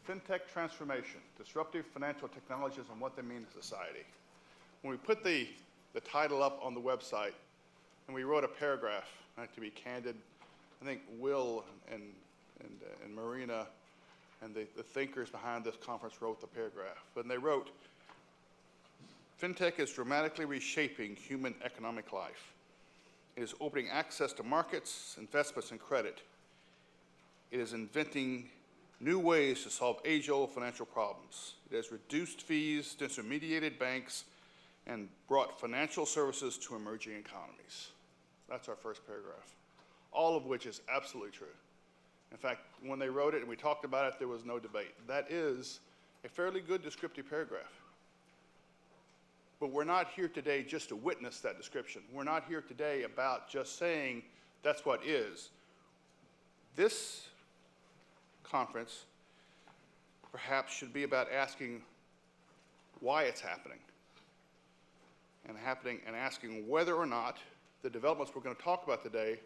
FinTech Transformation, Disruptive Financial Technologies and What They Mean to Society. When we put the title up on the website, and we wrote a paragraph, to be candid, I think Will and Marina and the thinkers behind this conference wrote the paragraph. And they wrote, FinTech is dramatically reshaping human economic life. It is opening access to markets, investments, and credit. It is inventing new ways to solve age-old financial problems. It has reduced fees, disintermediated banks, and brought financial services to emerging economies. That's our first paragraph, all of which is absolutely true. In fact, when they wrote it and we talked about it, there was no debate. That is a fairly good descriptive paragraph. But we're not here today just to witness that description. We're not here today about just saying that's what is. This conference perhaps should be about asking why it's happening and asking whether or not the developments we're going to talk about today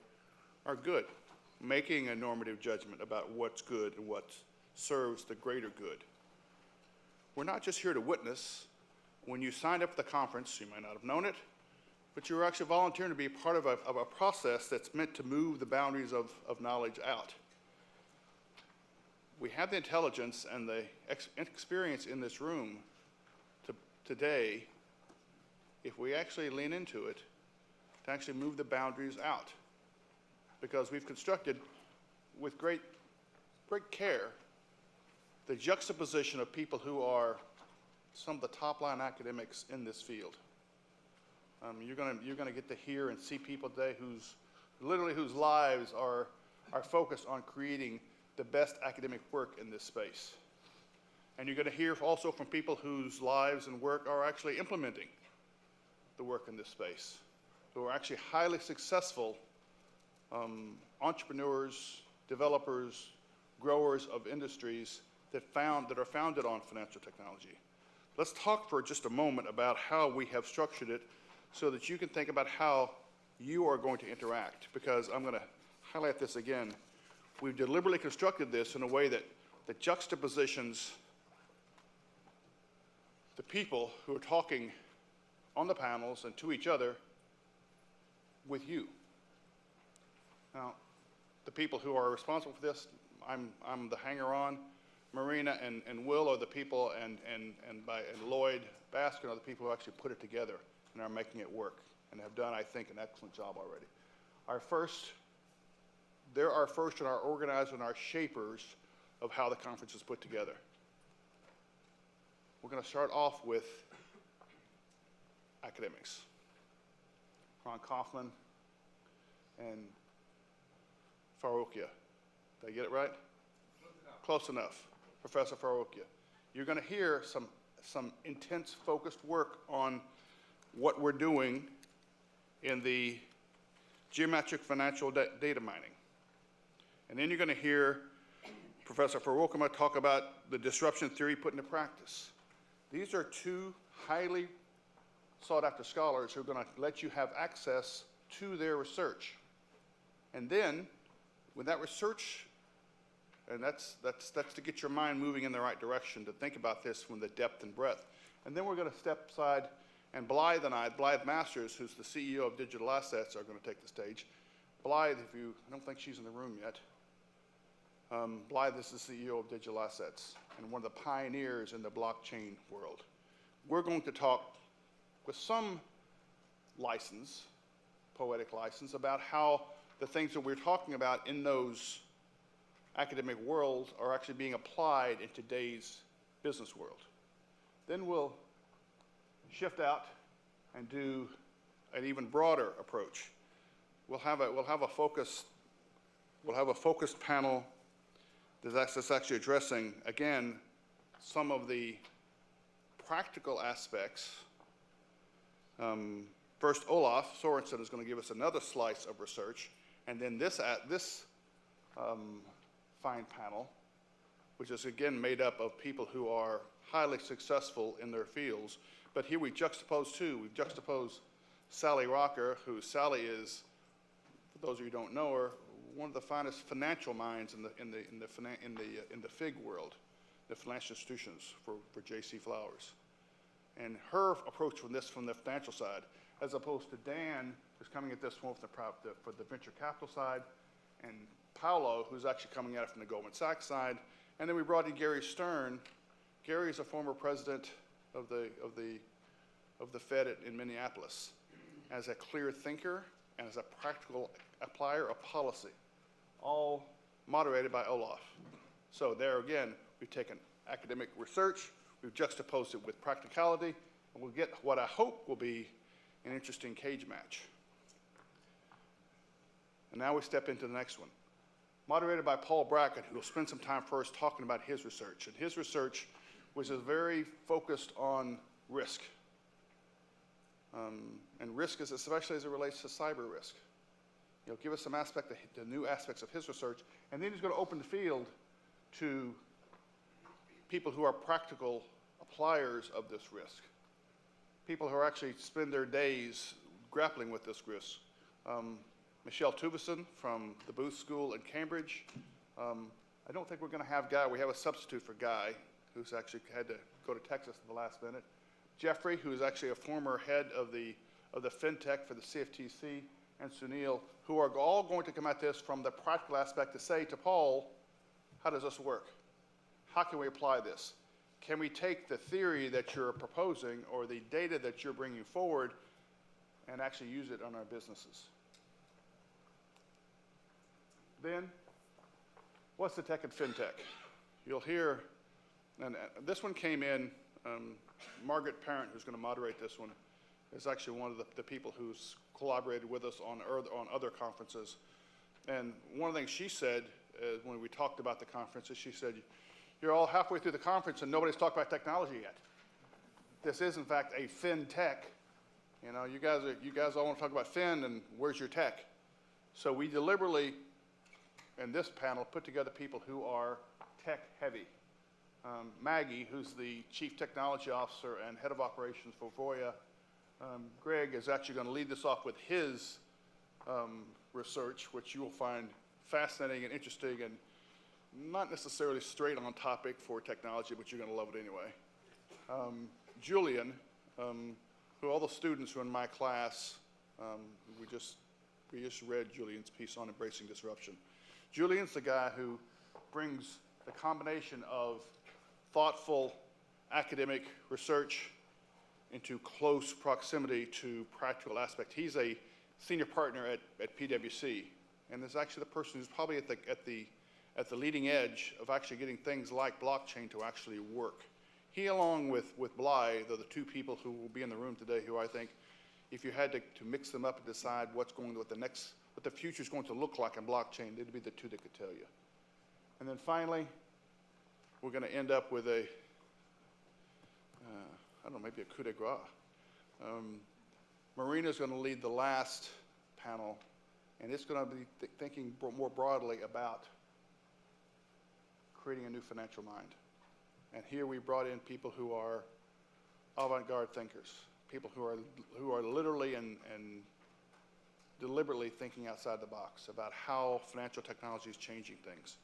are good, making a normative judgment about what's good and what serves the greater good. We're not just here to witness. When you signed up for the conference, you might not have known it, but you were actually volunteering to be part of a process that's meant to move the boundaries of knowledge out. We have the intelligence and the experience in this room today, if we actually lean into it, to actually move the boundaries out. Because we've constructed, with great care, the juxtaposition of people who are some of the top-line academics in this field. You're going to get to hear and see people today whose lives are focused on creating the best academic work in this space. And you're going to hear also from people whose lives and work are actually implementing the work in this space, who are actually highly successful entrepreneurs, developers, growers of industries that are founded on financial technology. Let's talk for just a moment about how we have structured it so that you can think about how you are going to interact, because I'm going to highlight this again. We've deliberately constructed this in a way that juxtapositions the people who are talking on the panels and to each other with you. Now, the people who are responsible for this, I'm the hanger-on. Marina and Will are the people, and Lloyd Baskin are the people who actually put it together and are making it work and have done, I think, an excellent job already. They're our first and our organizers and our shapers of how the conference is put together. We're going to start off with academics. Ron Coifman and Farrokhnia. Did I get it right? Close enough. Professor Farrokhnia. You're going to hear some intense, focused work on what we're doing in the geometric financial data mining. And then you're going to hear Professor Farrokhnia talk about the disruption theory put into practice. These are two highly sought-after scholars who are going to let you have access to their research. And then, with that research, and that's to get your mind moving in the right direction, to think about this from the depth and breadth. And then we're going to step aside, and Blythe Masters, who's the CEO of Digital Assets, are going to take the stage. Blythe, I don't think she's in the room yet. Blythe is the CEO of Digital Assets and one of the pioneers in the blockchain world. We're going to talk with some license, poetic license, about how the things that we're talking about in those academic worlds are actually being applied in today's business world. Then we'll shift out and do an even broader approach. We'll have a focused panel that's actually addressing, again, some of the practical aspects. First, Olaf Sorensen is going to give us another slice of research, and then this fine panel, which is again made up of people who are highly successful in their fields. But here we juxtapose two. We've juxtaposed Sally Rocker, who Sally is, for those of you who don't know her, one of the finest financial minds in the FIG world. the financial institutions for J.C. Flowers. And her approach from the financial side, as opposed to Dan, who's coming at this one for the venture capital side, and Paolo, who's actually coming at it from the Goldman Sachs side. And then we brought in Gary Stern. Gary is a former president of the Fed in Minneapolis, as a clear thinker and as a practical applier of policy, all moderated by Olaf. So there again, we've taken academic research, we've juxtaposed it with practicality, and we'll get what I hope will be an interesting cage match. And now we step into the next one. Moderated by Paul Brackett, who will spend some time first talking about his research. And his research was very focused on risk. And risk is especially as it relates to cyber risk. He'll give us some the new aspects of his research, and then he's going to open the field to people who are practical appliers of this risk. People who actually spend their days grappling with this risk. Michelle Tuvison from the Booth School in Cambridge. I don't think we're going to have Guy. We have a substitute for Guy, who's actually had to go to Texas at the last minute. Jeffrey, who's actually a former head of the FinTech for the CFTC, and Sunil, who are all going to come at this from the practical aspect to say to Paul, how does this work? How can we apply this? Can we take the theory that you're proposing or the data that you're bringing forward and actually use it on our businesses? Then, what's the tech and FinTech? You'll hear, and this one came in, Margaret Parent, who's going to moderate this one, is actually one of the people who's collaborated with us on other conferences. And one of the things she said when we talked about the conference is she said, you're all halfway through the conference and nobody's talked about technology yet. This is, in fact, a FinTech. You know, you guys all want to talk about Fin, and where's your tech? So we deliberately, in this panel, put together people who are tech-heavy. Maggie, who's the Chief Technology Officer and Head of Operations for Voya. Greg is actually going to lead this off with his research, which you will find fascinating and interesting and not necessarily straight on topic for technology, but you're going to love it anyway. Julian, who all the students who are in my class, we just read Julian's piece on embracing disruption. Julian's the guy who brings the combination of thoughtful academic research into close proximity to practical aspect. He's a senior partner at PwC, and is actually the person who's probably at the leading edge of actually getting things like blockchain to actually work. He, along with Blythe, are the two people who will be in the room today who I think, if you had to mix them up and decide what the future is going to look like in blockchain, they'd be the two that could tell you. And then finally, we're going to end up with a, I don't know, maybe a coup de grace. Marina's going to lead the last panel, and it's going to be thinking more broadly about creating a new financial mind. And here we brought in people who are avant-garde thinkers, people who are literally and deliberately thinking outside the box about how financial technology is changing things.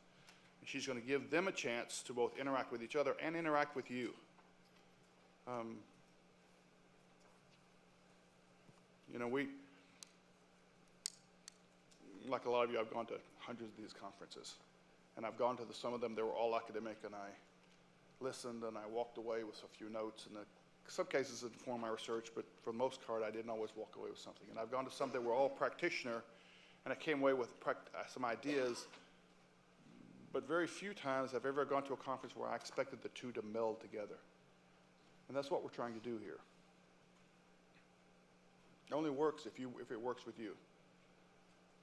And she's going to give them a chance to both interact with each other and interact with you. You know, like a lot of you, I've gone to hundreds of these conferences. And I've gone to some of them, they were all academic, and I listened and I walked away with a few notes. And in some cases it informed my research, but for the most part, I didn't always walk away with something. And I've gone to some that were all practitioner, and I came away with some ideas, but very few times have I ever gone to a conference where I expected the two to meld together. And that's what we're trying to do here. It only works if it works with you.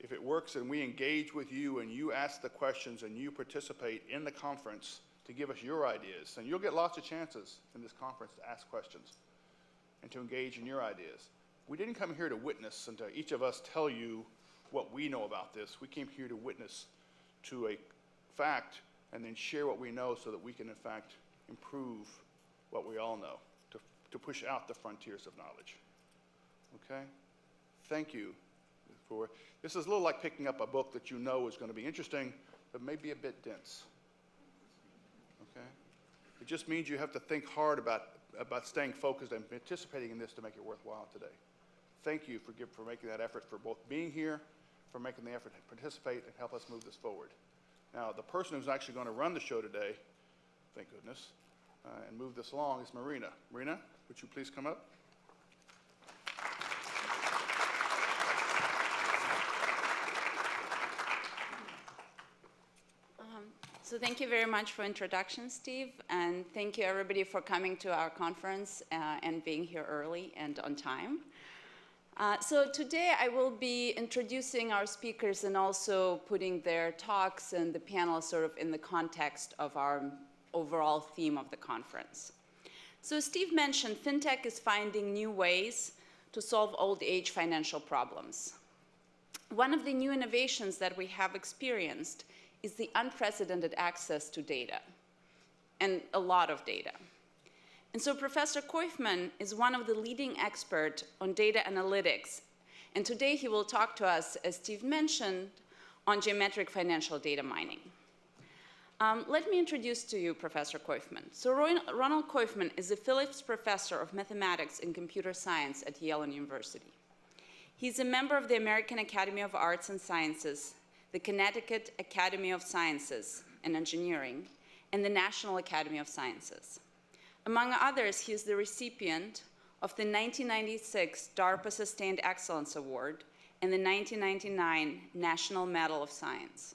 If it works and we engage with you and you ask the questions and you participate in the conference to give us your ideas, and you'll get lots of chances in this conference to ask questions and to engage in your ideas. We didn't come here to witness and to each of us tell you what we know about this. We came here to witness to a fact and then share what we know so that we can, in fact, improve what we all know, to push out the frontiers of knowledge. Okay? Thank you for, this is a little like picking up a book that you know is going to be interesting, but maybe a bit dense. Okay? It just means you have to think hard about staying focused and participating in this to make it worthwhile today. Thank you for making that effort, for both being here, for making the effort to participate and help us move this forward. Now, the person who's actually going to run the show today, thank goodness, and move this along is Marina. Marina, would you please come up? So thank you very much for introduction, Steve, and thank you everybody for coming to our conference and being here early and on time. So today I will be introducing our speakers and also putting their talks and the panel sort of in the context of our overall theme of the conference. So Steve mentioned fintech is finding new ways to solve old age financial problems. One of the new innovations that we have experienced is the unprecedented access to data, and a lot of data. And so Professor Coifman is one of the leading experts on data analytics, and today he will talk to us, as Steve mentioned, on geometric financial data mining. Let me introduce to you Professor Coifman. So Ronald Coifman is a Phillips Professor of Mathematics and Computer Science at Yale University. He's a member of the American Academy of Arts and Sciences, the Connecticut Academy of Sciences and Engineering, and the National Academy of Sciences. Among others, he is the recipient of the 1996 DARPA Sustained Excellence Award and the 1999 National Medal of Science.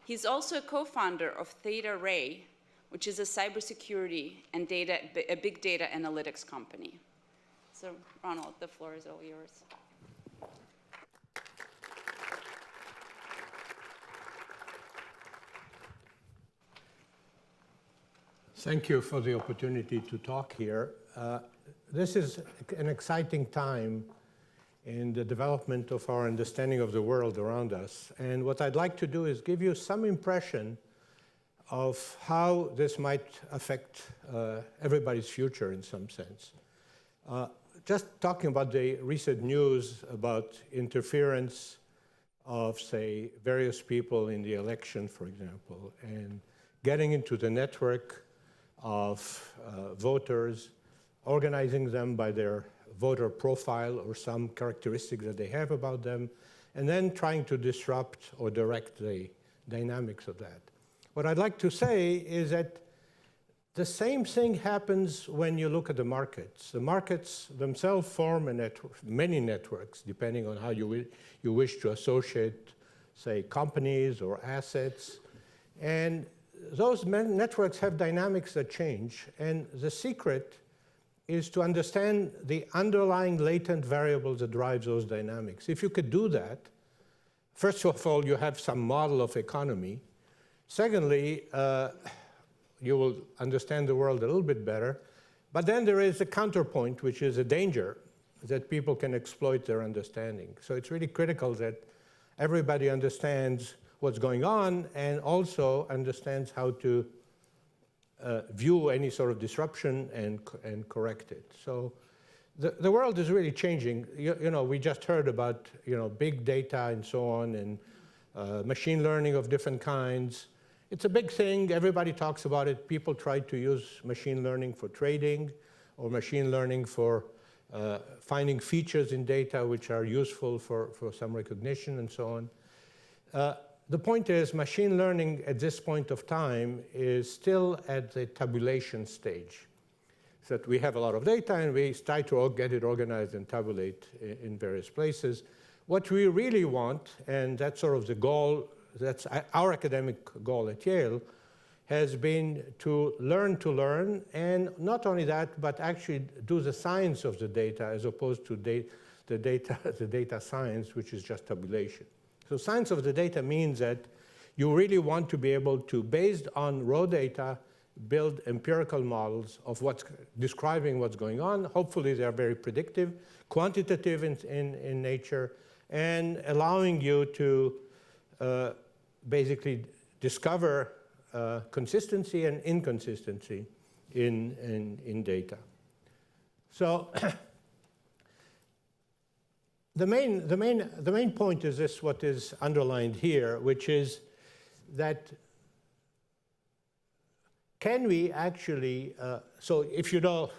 He's also a co-founder of Theta Ray, which is a cybersecurity and a big data analytics company. So, Ronald, the floor is all yours. Thank you for the opportunity to talk here. This is an exciting time in the development of our understanding of the world around us. And what I'd like to do is give you some impression of how this might affect everybody's future in some sense. Just talking about the recent news about interference of, say, various people in the election, for example, and getting into the network of voters, organizing them by their voter profile or some characteristics that they have about them, and then trying to disrupt or direct the dynamics of that. What I'd like to say is that the same thing happens when you look at the markets. The markets themselves form a network, many networks, depending on how you wish to associate, say, companies or assets. And those networks have dynamics that change, and the secret is to understand the underlying latent variables that drive those dynamics. If you could do that, first of all, you have some model of economy. Secondly, you will understand the world a little bit better. But then there is a counterpoint, which is a danger that people can exploit their understanding. So it's really critical that everybody understands what's going on and also understands how to view any sort of disruption and correct it. So the world is really changing. You know, we just heard about, you know, big data and so on, and machine learning of different kinds. It's a big thing. Everybody talks about it. People try to use machine learning for trading or machine learning for finding features in data which are useful for some recognition and so on. The point is, machine learning at this point of time is still at the tabulation stage. So that we have a lot of data and we try to get it organized and tabulate in various places. What we really want, and that's sort of the goal, that's our academic goal at Yale, has been to learn, and not only that, but actually do the science of the data as opposed to the data science, which is just tabulation. So science of the data means that you really want to be able to, based on raw data, build empirical models of describing what's going on. Hopefully they're very predictive, quantitative in nature, and allowing you to basically discover consistency and inconsistency in data. So the main point is this, what is underlined here, which is that can we actually, so if you know,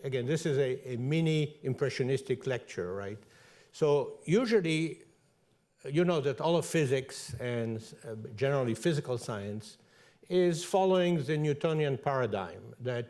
again, this is a mini impressionistic lecture, right? So usually, you know that all of physics and generally physical science is following the Newtonian paradigm, that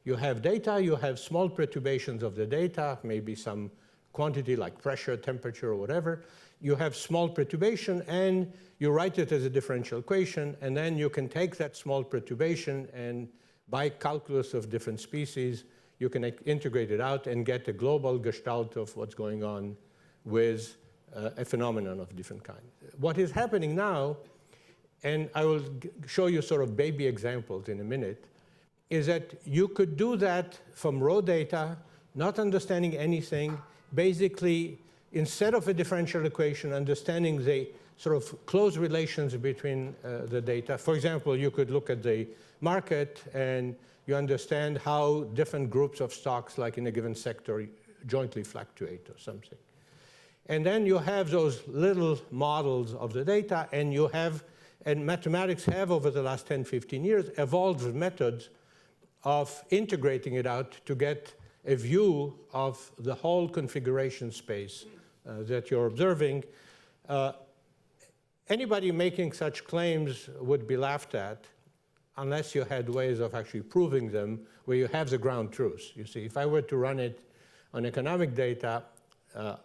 you have data, you have small perturbations of the data, maybe some quantity like pressure, temperature, or whatever. You have small perturbation, and you write it as a differential equation, and then you can take that small perturbation, and by calculus of different species, you can integrate it out and get a global gestalt of what's going on with a phenomenon of different kind. What is happening now, and I will show you sort of baby examples in a minute, is that you could do that from raw data, not understanding anything, basically, instead of a differential equation, understanding the sort of close relations between the data. For example, you could look at the market and you understand how different groups of stocks, like in a given sector, jointly fluctuate or something. And then you have those little models of the data, and you have, and mathematics have over the last 10, 15 years evolved methods of integrating it out to get a view of the whole configuration space that you're observing. Anybody making such claims would be laughed at unless you had ways of actually proving them where you have the ground truth. You see, if I were to run it on economic data,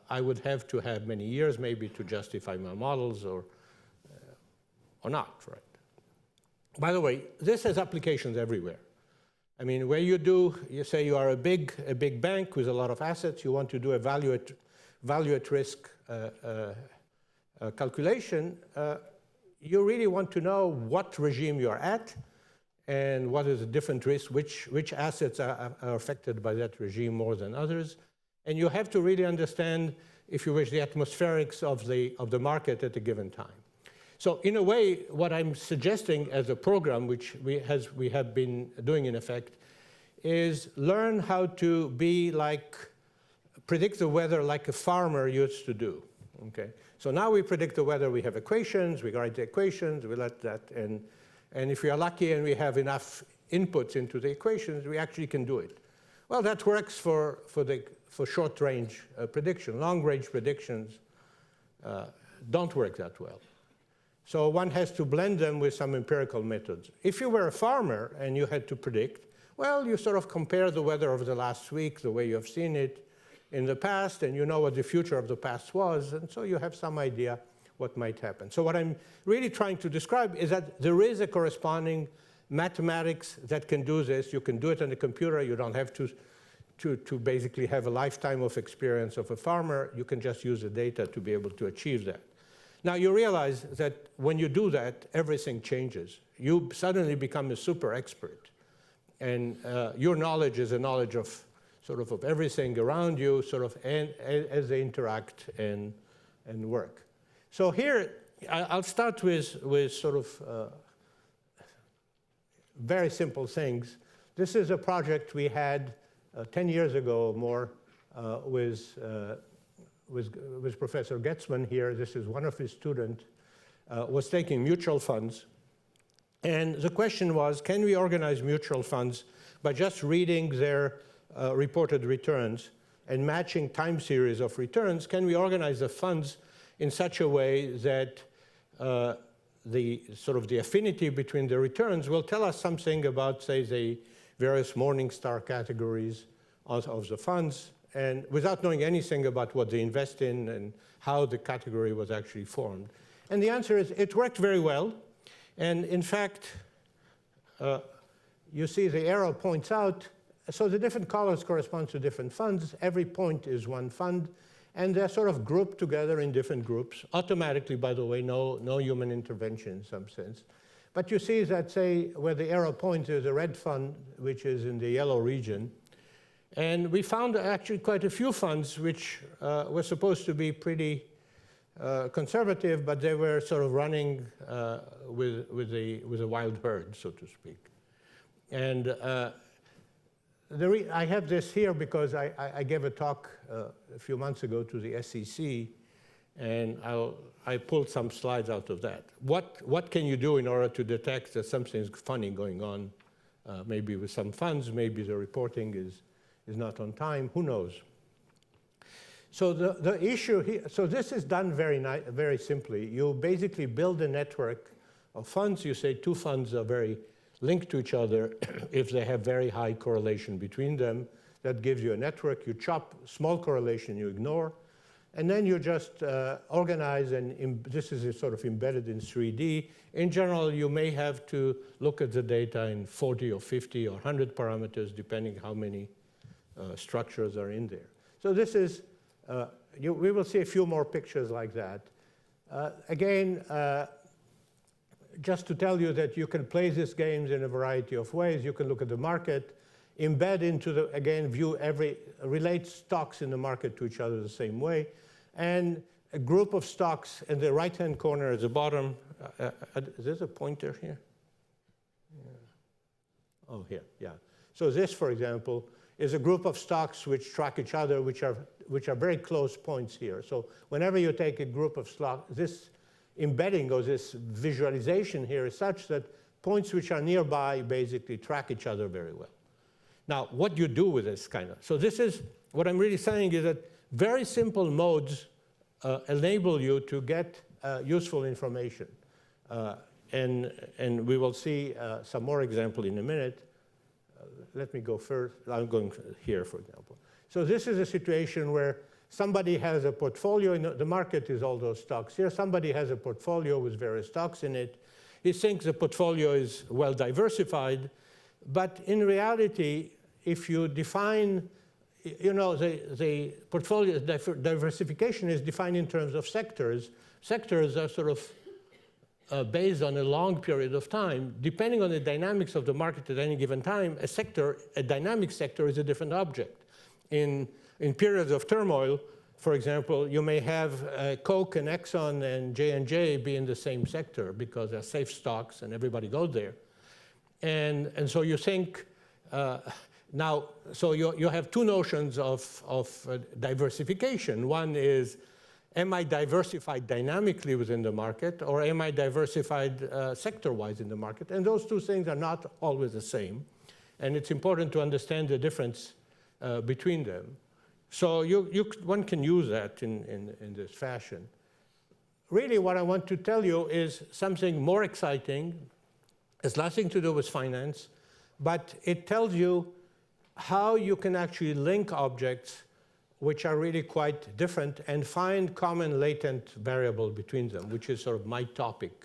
I would have to have many years maybe to justify my models or not, right? By the way, this has applications everywhere. I mean, where you say you are a big bank with a lot of assets, you want to do a value at risk calculation, you really want to know what regime you're at and what is the different risk, which assets are affected by that regime more than others. And you have to really understand, if you wish, the atmospherics of the market at a given time. So in a way, what I'm suggesting as a program, which we have been doing in effect, is learn how to be like, predict the weather like a farmer used to do, okay? So now we predict the weather, we have equations, we write the equations, we let that, and if we are lucky and we have enough inputs into the equations, we actually can do it. Well, that works for short-range prediction. Long-range predictions don't work that well. So one has to blend them with some empirical methods. If you were a farmer and you had to predict, well, you sort of compare the weather of the last week, the way you have seen it in the past, and you know what the future of the past was, and so you have some idea what might happen. So what I'm really trying to describe is that there is a corresponding mathematics that can do this. You can do it on a computer. You don't have to basically have a lifetime of experience of a farmer. You can just use the data to be able to achieve that. Now, you realize that when you do that, everything changes. You suddenly become a super expert. And your knowledge is a knowledge of sort of everything around you, sort of, and as they interact and work. So here, I'll start with sort of very simple things. This is a project we had 10 years ago or more with Professor Getzmann here. This is one of his students, was taking mutual funds. And the question was, can we organize mutual funds by just reading their reported returns and matching time series of returns? Can we organize the funds in such a way that the affinity between the returns will tell us something about, say, the various Morningstar categories of the funds, and without knowing anything about what they invest in and how the category was actually formed? And the answer is it worked very well. And in fact, you see the arrow points out, so the different colors correspond to different funds. Every point is one fund, and they're sort of grouped together in different groups, automatically, by the way, no human intervention in some sense. But you see that, say, where the arrow points is a red fund, which is in the yellow region. And we found actually quite a few funds which were supposed to be pretty conservative, but they were sort of running with a wild herd, so to speak. And I have this here because I gave a talk a few months ago to the SEC, and I pulled some slides out of that. What can you do in order to detect that something's funny going on maybe with some funds, maybe the reporting is not on time, who knows. So the issue here, so this is done very simply. You basically build a network of funds. You say two funds are very linked to each other if they have very high correlation between them. That gives you a network. You chop small correlation, you ignore. And then you just organize, and this is sort of embedded in 3D. In general, you may have to look at the data in 40 or 50 or 100 parameters, depending how many structures are in there. So this is, we will see a few more pictures like that. Again, just to tell you that you can play these games in a variety of ways. You can look at the market, embed into the, again, view relate stocks in the market to each other the same way. And a group of stocks in the right-hand corner at the bottom. Is there a pointer here? Yeah. Oh, here, yeah. So this, for example, is a group of stocks which track each other, which are very close points here. So whenever you take a group of stocks, this embedding or this visualization here is such that points which are nearby basically track each other very well. Now, what do you do with this kind of? So this is, what I'm really saying is that very simple modes enable you to get useful information. And we will see some more example in a minute. Let me go first. I'm going here, for example. So this is a situation where somebody has a portfolio. The market is all those stocks here. Somebody has a portfolio with various stocks in it. He thinks the portfolio is well diversified. But in reality, if you define, you know, the portfolio diversification is defined in terms of sectors. Sectors are sort of based on a long period of time. Depending on the dynamics of the market at any given time, a dynamic sector is a different object. In periods of turmoil, for example, you may have Coke and Exxon and J&J be in the same sector because they're safe stocks and everybody goes there. And so you think, now, so you have two notions of diversification. One is, am I diversified dynamically within the market, or am I diversified sector-wise in the market? And those two things are not always the same. And it's important to understand the difference between them. So one can use that in this fashion. Really, what I want to tell you is something more exciting. It's nothing to do with finance, but it tells you how you can actually link objects which are really quite different and find common latent variable between them, which is sort of my topic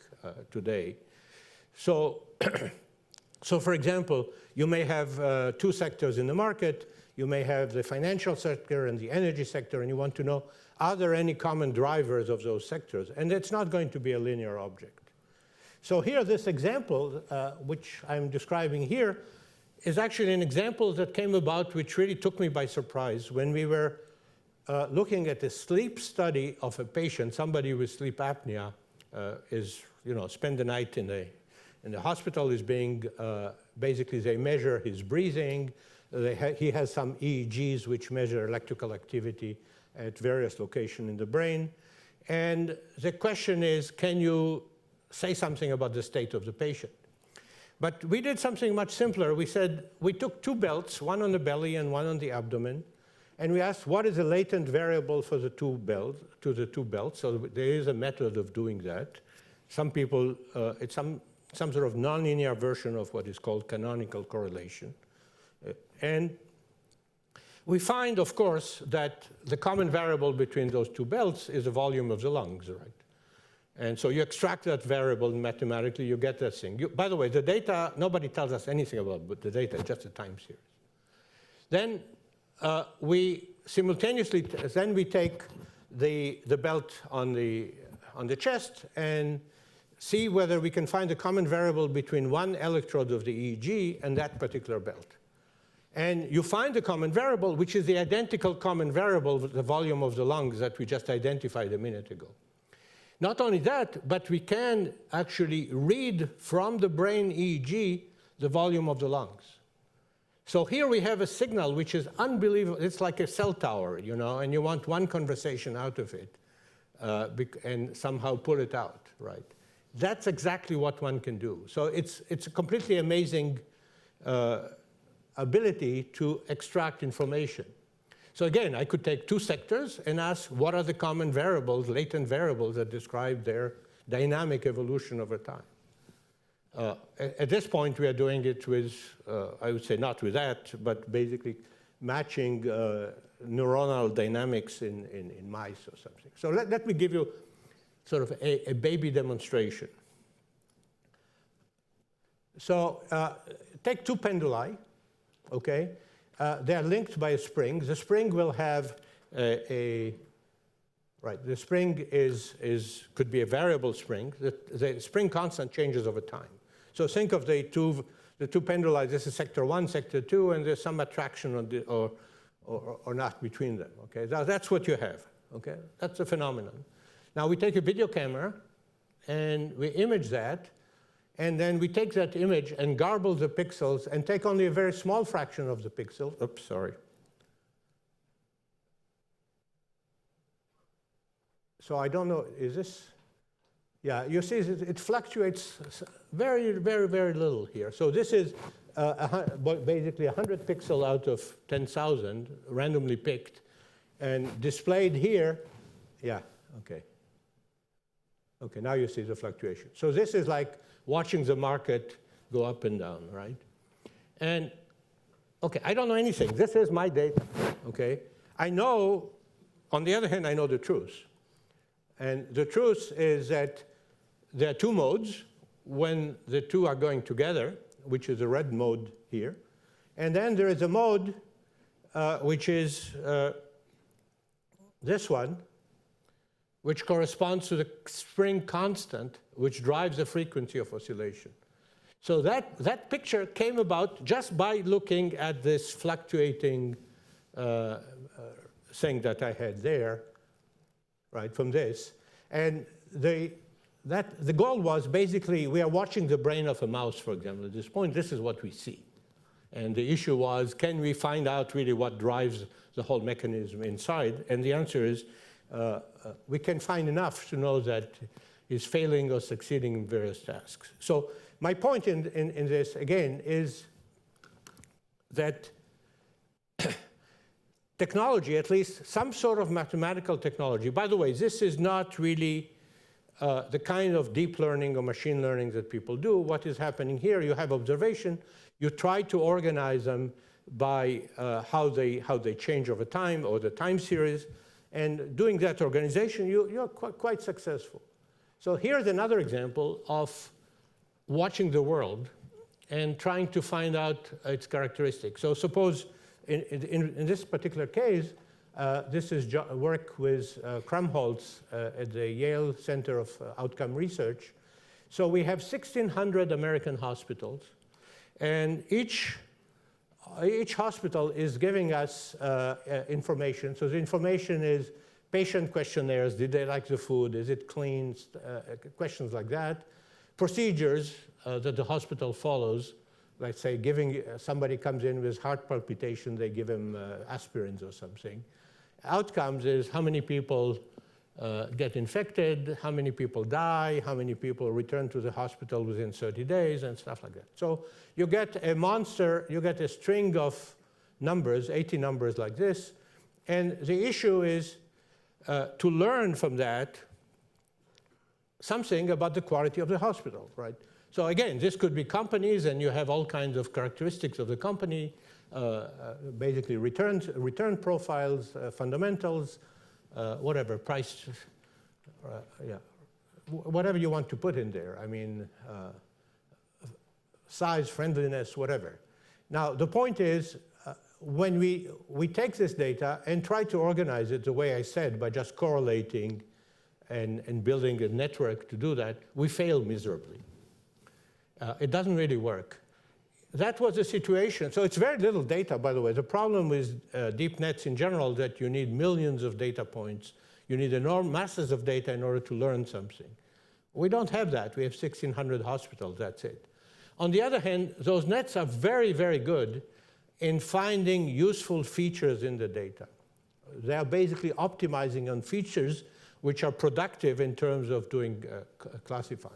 today. So, so for example, you may have two sectors in the market. You may have the financial sector and the energy sector, and you want to know, are there any common drivers of those sectors? And it's not going to be a linear object. So here, this example, which I'm describing here, is actually an example that came about which really took me by surprise when we were looking at a sleep study of a patient. Somebody with sleep apnea spend the night in the hospital, is being, basically they measure his breathing. He has some EEGs which measure electrical activity at various locations in the brain. And the question is, can you say something about the state of the patient? But we did something much simpler. We said, we took two belts, one on the belly and one on the abdomen, and we asked what is the latent variable for the two belts, So there is a method of doing that. Some people, it's some sort of nonlinear version of what is called canonical correlation. And we find, of course, that the common variable between those two belts is the volume of the lungs, right? And so you extract that variable mathematically, you get that thing. By the way, the data, nobody tells us anything about the data, just the time series. Then we simultaneously, then we take the belt on the chest and see whether we can find a common variable between one electrode of the EEG and that particular belt. And you find the common variable, which is the identical common variable with the volume of the lungs that we just identified a minute ago. Not only that, but we can actually read from the brain EEG the volume of the lungs. So here we have a signal which is unbelievable. It's like a cell tower, you know, and you want one conversation out of it and somehow pull it out, right? That's exactly what one can do. So it's a completely amazing ability to extract information. So again, I could take two sectors and ask what are the common variables, latent variables that describe their dynamic evolution over time. At this point, we are doing it with, I would say not with that, but basically matching neuronal dynamics in mice or something. So let me give you sort of a baby demonstration. So take two penduli, okay? They are linked by a spring. The spring will have the spring could be a variable spring. The spring constant changes over time. So think of the two penduli. This is sector 1, sector 2, and there's some attraction on or not between them, okay? That's what you have, okay? That's a phenomenon. Now we take a video camera, and we image that, and then we take that image and garble the pixels and take only a very small fraction of the pixels. Oops, sorry. So I don't know, is this? Yeah, you see it fluctuates very, very, very little here. So this is basically 100 pixels out of 10,000, randomly picked, and displayed here. Yeah, okay. Okay, now you see the fluctuation. So this is like watching the market go up and down, right? And, okay, I don't know anything. This is my data, okay? I know, on the other hand, I know the truth. And the truth is that there are two modes when the two are going together, which is the red mode here. And then there is a mode which is this one, which corresponds to the spring constant, which drives the frequency of oscillation. So that picture came about just by looking at this fluctuating thing that I had there, right, from this. And the goal was basically, we are watching the brain of a mouse, for example. At this point, this is what we see. And the issue was, can we find out really what drives the whole mechanism inside? And the answer is, we can find enough to know that it's failing or succeeding in various tasks. So my point in this, again, is that technology, at least some sort of mathematical technology, by the way, this is not really the kind of deep learning or machine learning that people do. What is happening here, you have observation, you try to organize them by how they change over time or the time series, and doing that organization, you're quite successful. So here's another example of watching the world and trying to find out its characteristics. So suppose in this particular case, this is work with Krumholtz at the Yale Center of Outcome Research. So we have 1,600 American hospitals, and each hospital is giving us information. So the information is patient questionnaires. Did they like the food? Is it clean? Questions like that. Procedures that the hospital follows. Let's say somebody comes in with heart palpitation, they give him aspirins or something. Outcomes is how many people get infected, how many people die, how many people return to the hospital within 30 days, and stuff like that. So you get a monster, you get a string of numbers, 80 numbers like this, and the issue is to learn from that something about the quality of the hospital, right? So again, this could be companies, and you have all kinds of characteristics of the company, basically return profiles, fundamentals, whatever, price, yeah, whatever you want to put in there. I mean, size, friendliness, whatever. Now, the point is, when we take this data and try to organize it the way I said, by just correlating and building a network to do that, we fail miserably. It doesn't really work. That was the situation. So it's very little data, by the way. The problem with deep nets in general is that you need millions of data points. You need enormous masses of data in order to learn something. We don't have that. We have 1,600 hospitals, that's it. On the other hand, those nets are very, very good in finding useful features in the data. They are basically optimizing on features which are productive in terms of doing classifying.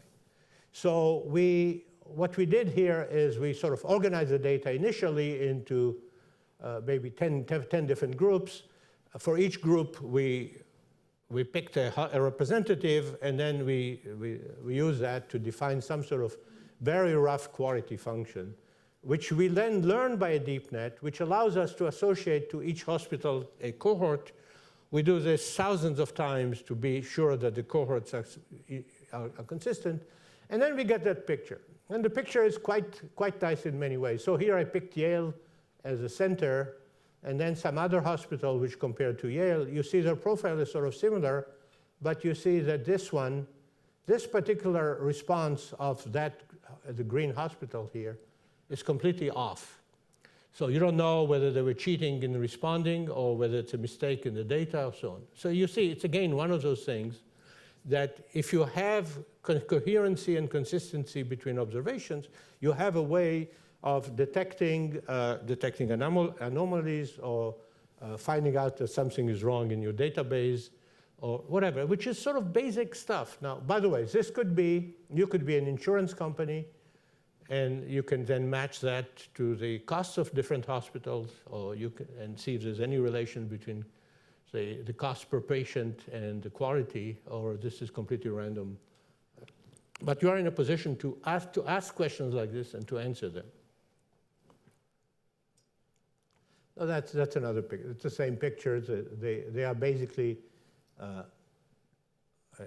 So we what we did here is we sort of organized the data initially into maybe 10 different groups. For each group, we picked a representative, and then we used that to define some sort of very rough quality function, which we then learned by a deep net, which allows us to associate to each hospital a cohort. We do this thousands of times to be sure that the cohorts are consistent. And then we get that picture. And the picture is quite nice in many ways. So here I picked Yale as a center, and then some other hospital which compared to Yale. You see their profile is sort of similar, but you see that this one, this particular response of that, the green hospital here, is completely off. So you don't know whether they were cheating in responding or whether it's a mistake in the data or so on. So you see, it's again one of those things that if you have coherency and consistency between observations, you have a way of detecting anomalies or finding out that something is wrong in your database or whatever, which is sort of basic stuff. Now, by the way, this could be, you could be an insurance company, and you can then match that to the costs of different hospitals, or you can, and see if there's any relation between, say, the cost per patient and the quality, or this is completely random. But you are in a position to ask questions like this and to answer them. So that's another picture. It's the same pictures. They are basically,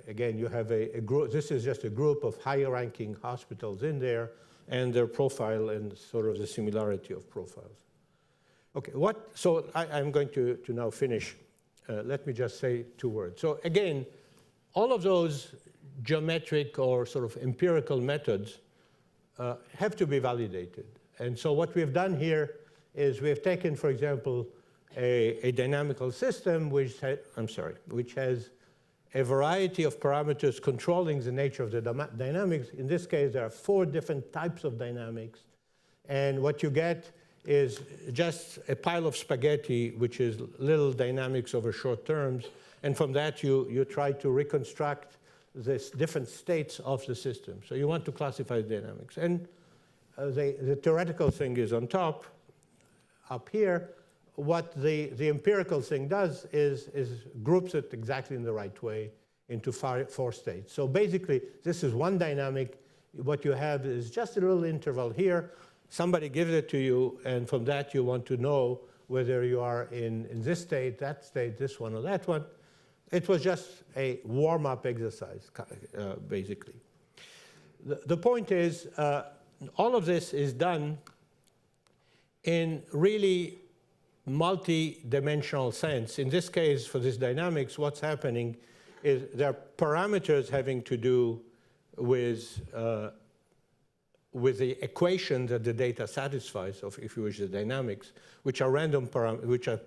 again, you have a group. This is just a group of higher-ranking hospitals in there, and their profile and sort of the similarity of profiles. Okay, so I'm going to now finish. Let me just say 2 words. So again, all of those geometric or sort of empirical methods have to be validated. And so what we've done here is we have taken, for example, a dynamical system which has a variety of parameters controlling the nature of the dynamics. In this case, there are 4 different types of dynamics. And what you get is just a pile of spaghetti, which is little dynamics over short terms. And from that, you try to reconstruct these different states of the system. So you want to classify the dynamics. And the theoretical thing is on top, up here. What the empirical thing does is groups it exactly in the right way into 4 states. So basically, this is one dynamic. What you have is just a little interval here. Somebody gives it to you, and from that, you want to know whether you are in this state, that state, this one, or that one. It was just a warm-up exercise, basically. The point is, all of this is done in really multi-dimensional sense. In this case, for this dynamics, what's happening is there are parameters having to do with the equation that the data satisfies, of, if you wish, the dynamics, which are random parameters, which are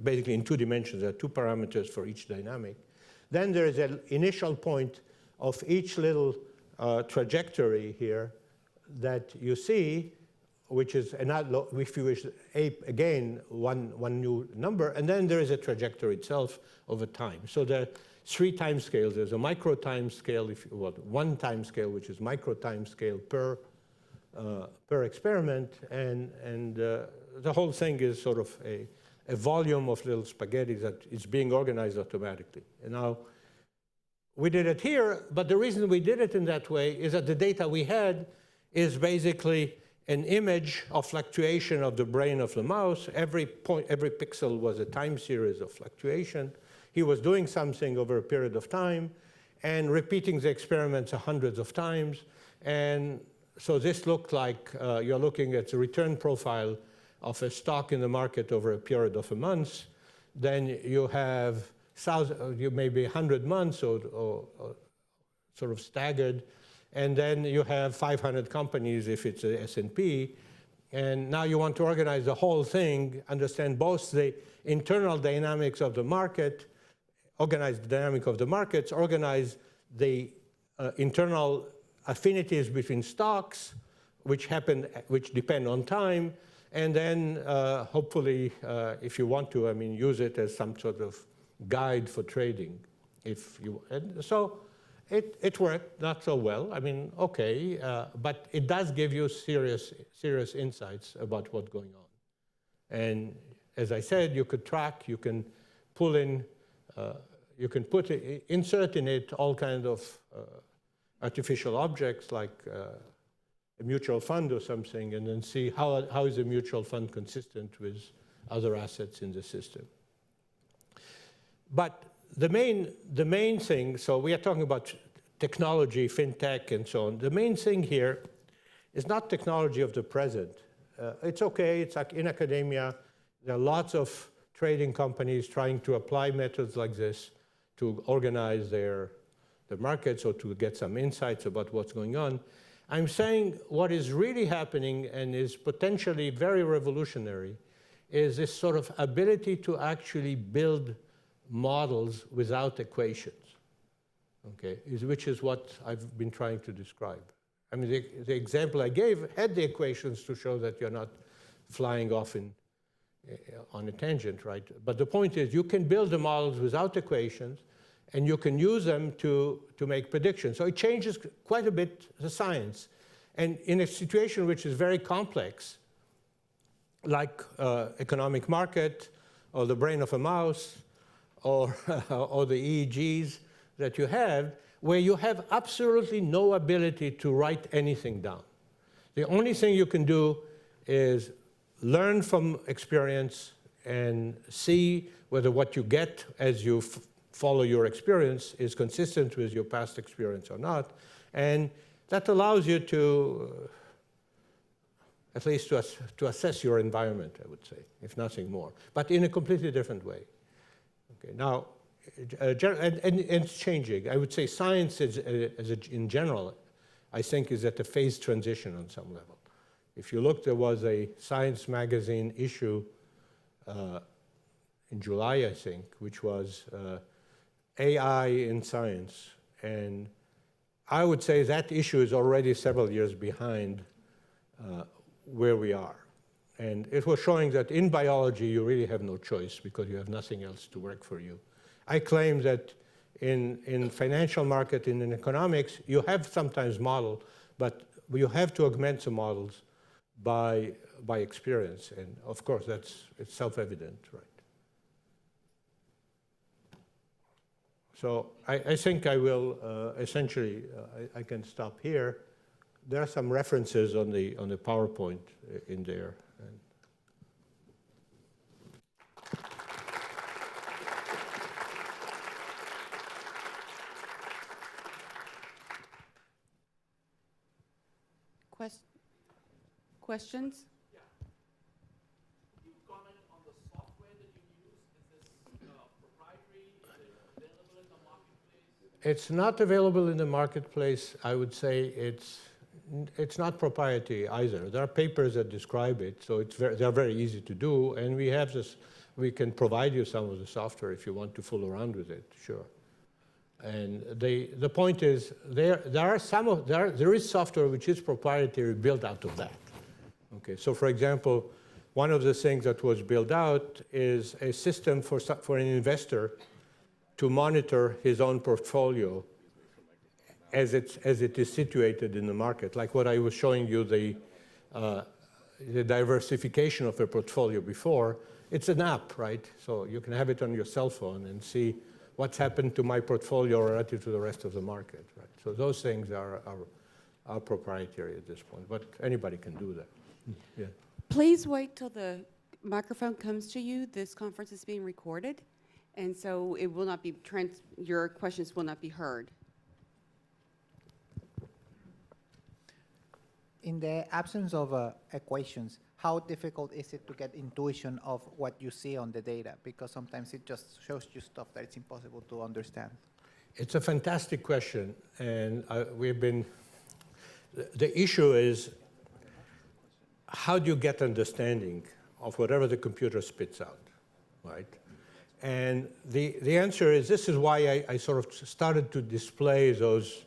basically in 2 dimensions. There are 2 parameters for each dynamic. Then there is an initial point of each little trajectory here that you see, which is another, if you wish, again, one new number, and then there is a trajectory itself over time. So there are 3 time scales. There's a micro time scale, one time scale, which is micro time scale per experiment, and the whole thing is sort of a volume of little spaghetti that is being organized automatically. And now, we did it here, but the reason we did it in that way is that the data we had is basically an image of fluctuation of the brain of the mouse. Every pixel was a time series of fluctuation. He was doing something over a period of time and repeating the experiments hundreds of times. And so this looked like you're looking at the return profile of a stock in the market over a period of a month. Then you have maybe 100 months or sort of staggered. And then you have 500 companies if it's a S&P. And now you want to organize the whole thing, understand both the internal dynamics of the market, organize the dynamic of the markets, organize the internal affinities between stocks, which depend on time, and then hopefully, if you want to, use it as some sort of guide for trading. It worked not so well. I mean, okay, but it does give you serious insights about what's going on. And as I said, you could track, you can pull in, you can insert in it all kinds of artificial objects like a mutual fund or something, and then see how is a mutual fund consistent with other assets in the system. But the main thing, so we are talking about technology, fintech, and so on. The main thing here is not technology of the present. It's okay, it's like in academia, there are lots of trading companies trying to apply methods like this to organize their markets or to get some insights about what's going on. I'm saying what is really happening and is potentially very revolutionary is this sort of ability to actually build models without equations, okay, which is what I've been trying to describe. I mean, the example I gave had the equations to show that you're not flying off on a tangent, right? But the point is you can build the models without equations, and you can use them to make predictions. So it changes quite a bit the science. And in a situation which is very complex, like economic market, or the brain of a mouse, or the EEGs that you have, where you have absolutely no ability to write anything down. The only thing you can do is learn from experience and see whether what you get as you follow your experience is consistent with your past experience or not. And that allows you to, at least to assess your environment, I would say, if nothing more, but in a completely different way. Okay, now, and it's changing. I would say science in general, I think, is at a phase transition on some level. If you look, there was a Science magazine issue in July, I think, which was AI in science. And I would say that issue is already several years behind where we are. And it was showing that in biology, you really have no choice because you have nothing else to work for you. I claim that in financial market and in economics, you have sometimes model, but you have to augment the models by experience. And of course, it's self-evident, right? So I think I will essentially, I can stop here. There are some references on the PowerPoint in there. Questions? Yeah. Could you comment on the software that you use? Is this proprietary? Is it available in the marketplace? It's not available in the marketplace. I would say it's not proprietary either. There are papers that describe it, so they're very easy to do. And we have this. We can provide you some of the software if you want to fool around with it. Sure. And the point is there is software which is proprietary built out of that. Okay, so for example, one of the things that was built out is a system for an investor to monitor his own portfolio as it is situated in the market. Like what I was showing you, the diversification of a portfolio before. It's an app, right? So you can have it on your cell phone and see what's happened to my portfolio relative to the rest of the market, right? So those things are proprietary at this point, but anybody can do that. Yeah. Please wait till the microphone comes to you. This conference is being recorded, and so it will not be your questions will not be heard. In the absence of equations, how difficult is it to get intuition of what you see on the data? Because sometimes it just shows you stuff that it's impossible to understand. It's a fantastic question, and the issue is, how do you get understanding of whatever the computer spits out, right? And the answer is, this is why I sort of started to display those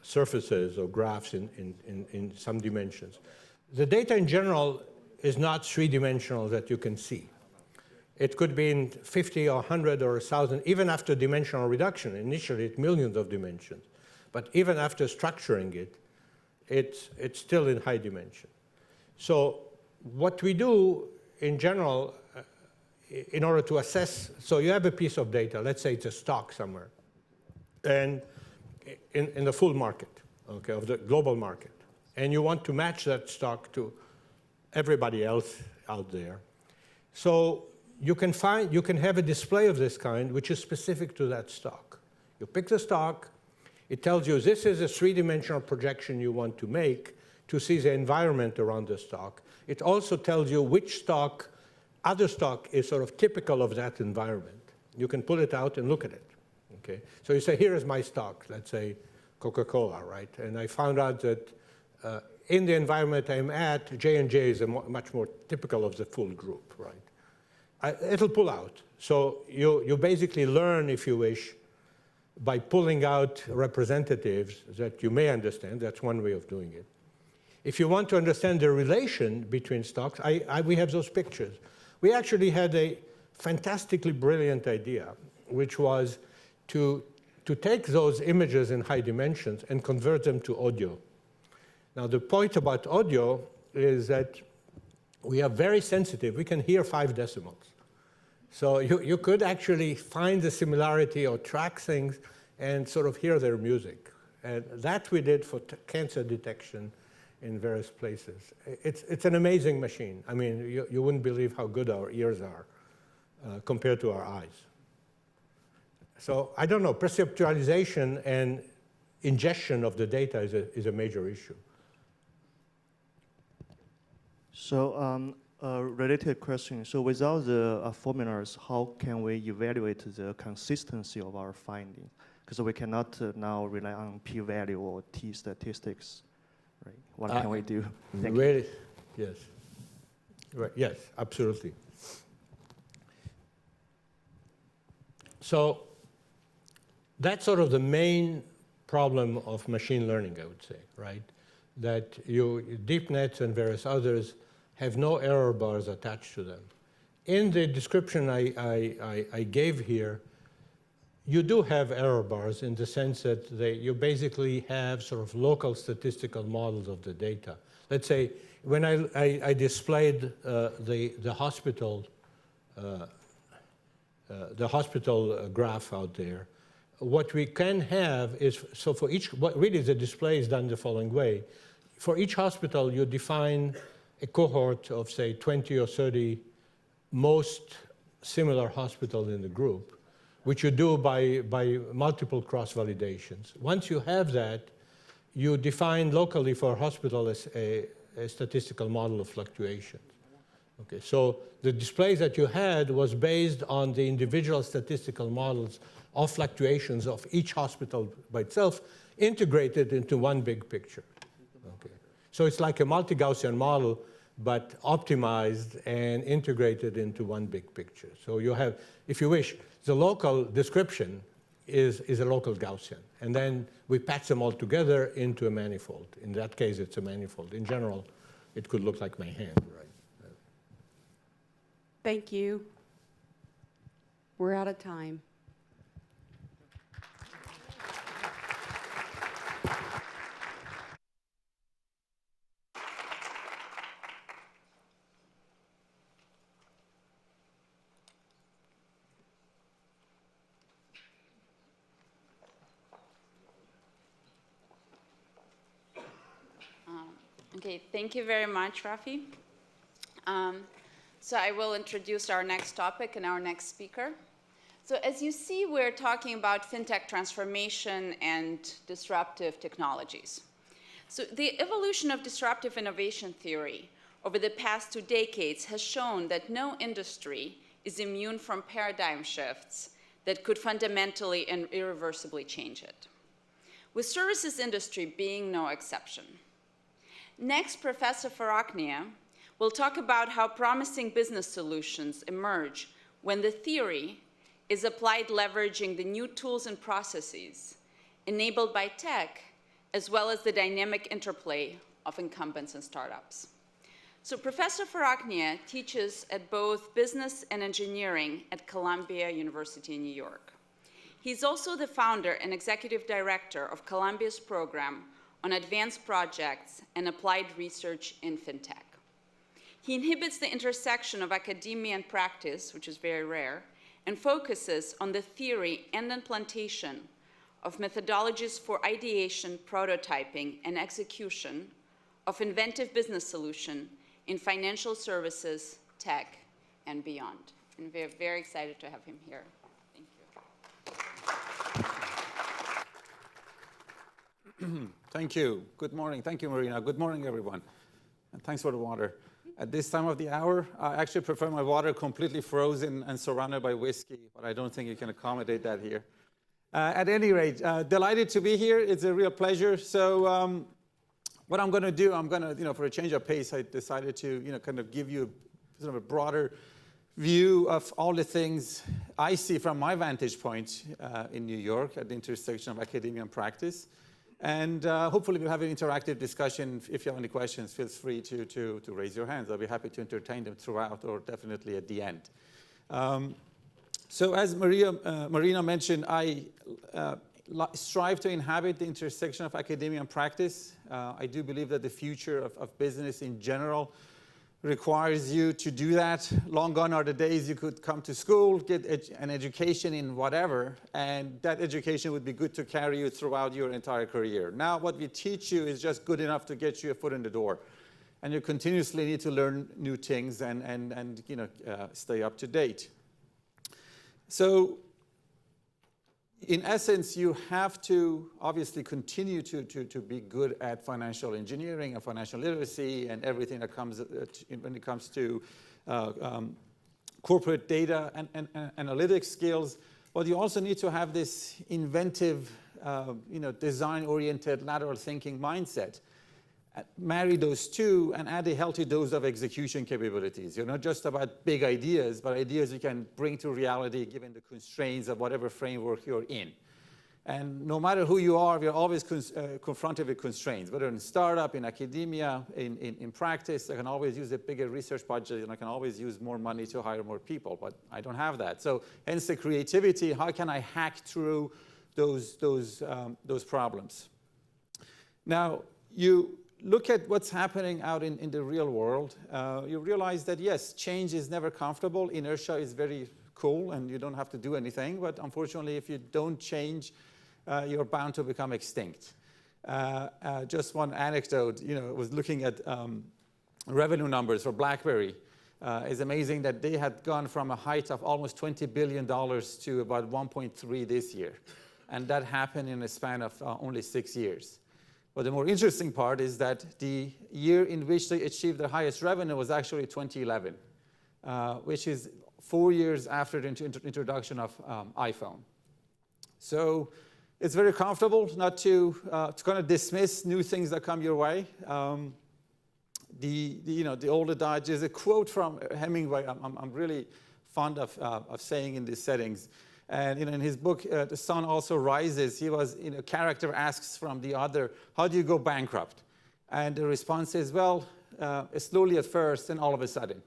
surfaces or graphs in some dimensions. The data in general is not three-dimensional that you can see. It could be in 50 or 100 or 1,000, even after dimensional reduction. Initially, it's millions of dimensions. But even after structuring it, it's still in high dimension. So what we do in general, in order to assess, so you have a piece of data, let's say it's a stock somewhere, and in the full market, okay, of the global market, and you want to match that stock to everybody else out there. So you can have a display of this kind which is specific to that stock. You pick the stock, it tells you this is a three-dimensional projection you want to make to see the environment around the stock. It also tells you which stock, other stock, is sort of typical of that environment. You can pull it out and look at it. Okay? So you say, here is my stock, let's say Coca-Cola, right? And I found out that in the environment I'm at, J&J is much more typical of the full group, right? It'll pull out. So you basically learn, if you wish, by pulling out representatives that you may understand. That's one way of doing it. If you want to understand the relation between stocks, we have those pictures. We actually had a fantastically brilliant idea, which was to take those images in high dimensions and convert them to audio. Now, the point about audio is that we are very sensitive. We can hear 5 decibels. So you could actually find the similarity or track things and sort of hear their music. And that we did for cancer detection in various places. It's an amazing machine. I mean, you wouldn't believe how good our ears are compared to our eyes. So I don't know, perceptualization and ingestion of the data is a major issue. So a related question. So without the formulas, how can we evaluate the consistency of our findings? Because we cannot now rely on p-value or t-statistics, right? What can we do? Thank you. Yes. Right. Yes, absolutely. So that's sort of the main problem of machine learning, I would say, right? That deep nets and various others have no error bars attached to them. In the description I gave here, you do have error bars in the sense that you basically have sort of local statistical models of the data. Let's say when I displayed the hospital graph out there, what we can have is, so for each, really the display is done the following way. For each hospital, you define a cohort of, say, 20 or 30 most similar hospitals in the group, which you do by multiple cross-validations. Once you have that, you define locally for a hospital as a statistical model of fluctuations. Okay, so the display that you had was based on the individual statistical models of fluctuations of each hospital by itself, integrated into one big picture. Okay. So it's like a multi-Gaussian model, but optimized and integrated into one big picture. So you have, if you wish, the local description is a local Gaussian. And then we patch them all together into a manifold. In that case, it's a manifold. In general, it could look like my hand, right? Thank you. We're out of time. Okay, thank you very much, Rafi. So I will introduce our next topic and our next speaker. So as you see, we're talking about fintech transformation and disruptive technologies. So the evolution of disruptive innovation theory over the past 2 decades has shown that no industry is immune from paradigm shifts that could fundamentally and irreversibly change it, with services industry being no exception. Next, Professor Farrokhnia will talk about how promising business solutions emerge when the theory is applied leveraging the new tools and processes enabled by tech, as well as the dynamic interplay of incumbents and startups. So Professor Farrokhnia teaches at both business and engineering at Columbia University in New York. He's also the founder and executive director of Columbia's program on advanced projects and applied research in fintech. He inhibits the intersection of academia and practice, which is very rare, and focuses on the theory and implementation of methodologies for ideation, prototyping, and execution of inventive business solutions in financial services, tech, and beyond. And we're very excited to have him here. Thank you. Thank you. Good morning. Thank you, Marina. Good morning, everyone. And thanks for the water. At this time of the hour, I actually prefer my water completely frozen and surrounded by whiskey, but I don't think you can accommodate that here. At any rate, delighted to be here. It's a real pleasure. So what I'm going to do, for a change of pace, I decided to, kind of give you sort of a broader view of all the things I see from my vantage point in New York at the intersection of academia and practice. And hopefully we'll have an interactive discussion. If you have any questions, feel free to raise your hands. I'll be happy to entertain them throughout or definitely at the end. So as Marina mentioned, I strive to inhabit the intersection of academia and practice. I do believe that the future of business in general requires you to do that. Long gone are the days you could come to school, get an education in whatever, and that education would be good to carry you throughout your entire career. Now what we teach you is just good enough to get you a foot in the door. And you continuously need to learn new things and stay up to date. So in essence, you have to obviously continue to be good at financial engineering and financial literacy and everything that comes when it comes to corporate data and analytics skills. But you also need to have this inventive, design-oriented, lateral thinking mindset. Marry those two and add a healthy dose of execution capabilities. You're not just about big ideas, but ideas you can bring to reality given the constraints of whatever framework you're in. And no matter who you are, we're always confronted with constraints, whether in startup, in academia, in practice. I can always use a bigger research budget, and I can always use more money to hire more people, but I don't have that. So hence the creativity, how can I hack through those problems? Now, you look at what's happening out in the real world, you realize that, yes, change is never comfortable. Inertia is very cool, and you don't have to do anything. But unfortunately, if you don't change, you're bound to become extinct. Just one anecdote, I was looking at revenue numbers for BlackBerry. It's amazing that they had gone from a height of almost $20 billion to about 1.3 this year. And that happened in a span of only 6 years. But the more interesting part is that the year in which they achieved their highest revenue was actually 2011, which is 4 years after the introduction of iPhone. So it's very comfortable not to kind of dismiss new things that come your way. The old adage, there's a quote from Hemingway I'm really fond of saying in these settings. And in his book, The Sun Also Rises, he was, a character asks from the other, how do you go bankrupt? And the response is, well, slowly at first and all of a sudden.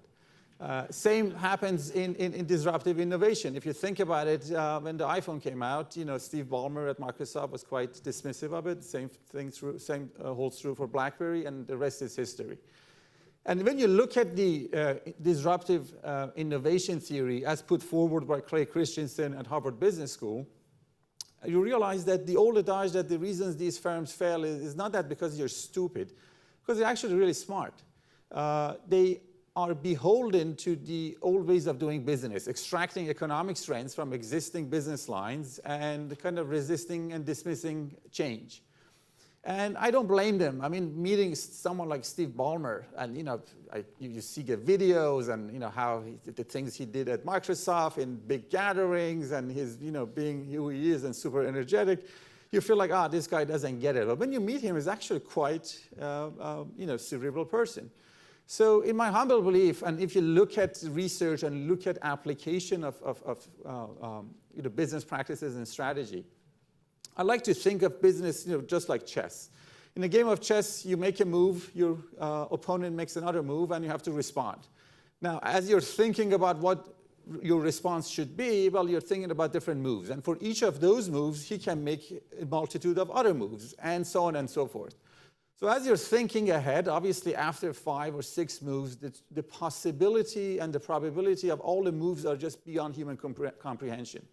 Same happens in disruptive innovation. If you think about it, when the iPhone came out, Steve Ballmer at Microsoft was quite dismissive of it. Same holds true for BlackBerry, and the rest is history. And when you look at the disruptive innovation theory as put forward by Clay Christensen at Harvard Business School, you realize that the old adage that the reasons these firms fail is not that because you're stupid, because they're actually really smart. They are beholden to the old ways of doing business, extracting economic strengths from existing business lines and kind of resisting and dismissing change. And I don't blame them. I mean, meeting someone like Steve Ballmer, and you see the videos and how the things he did at Microsoft in big gatherings, and his being who he is and super energetic, you feel like, this guy doesn't get it. But when you meet him, he's actually quite cerebral person. So in my humble belief, and if you look at research and look at application of business practices and strategy, I like to think of business, just like chess. In a game of chess, you make a move, your opponent makes another move, and you have to respond. Now, as you're thinking about what your response should be, well, you're thinking about different moves. And for each of those moves, he can make a multitude of other moves, and so on and so forth. So as you're thinking ahead, obviously after 5 or 6 moves, the possibility and the probability of all the moves are just beyond human comprehension.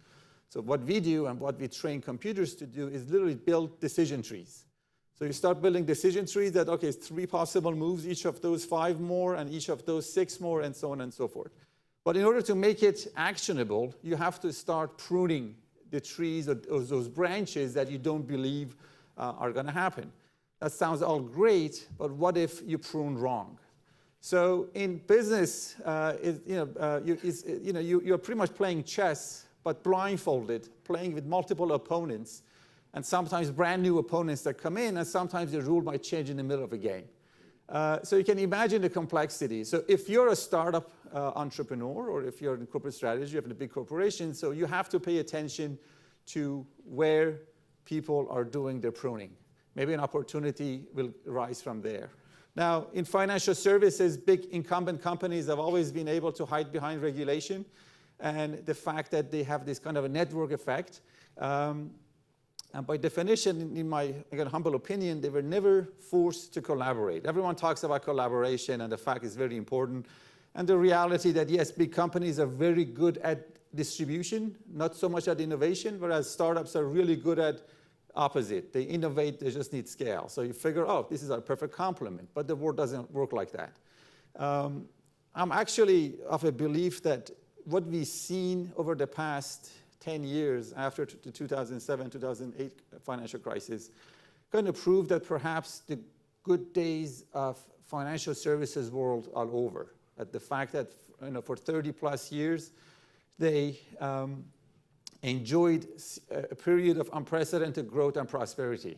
So what we do and what we train computers to do is literally build decision trees. So you start building decision trees that, okay, 3 possible moves, each of those 5 more, and each of those 6 more, and so on and so forth. But in order to make it actionable, you have to start pruning the trees or those branches that you don't believe are going to happen. That sounds all great, but what if you prune wrong? So in business, you're pretty much playing chess, but blindfolded, playing with multiple opponents, and sometimes brand new opponents that come in, and sometimes the rule might change in the middle of a game. So you can imagine the complexity. So if you're a startup entrepreneur, or if you're in corporate strategy, you have a big corporation, so you have to pay attention to where people are doing their pruning. Maybe an opportunity will rise from there. Now, in financial services, big incumbent companies have always been able to hide behind regulation and the fact that they have this kind of a network effect. And by definition, in my humble opinion, they were never forced to collaborate. Everyone talks about collaboration, and the fact is very important. And the reality that, yes, big companies are very good at distribution, not so much at innovation, whereas startups are really good at opposite. They innovate, they just need scale. So you figure, oh, this is a perfect complement. But the world doesn't work like that. I'm actually of a belief that what we've seen over the past 10 years after the 2007, 2008 financial crisis kind of prove that perhaps the good days of financial services world are over. At the fact that for 30 plus years, they enjoyed a period of unprecedented growth and prosperity,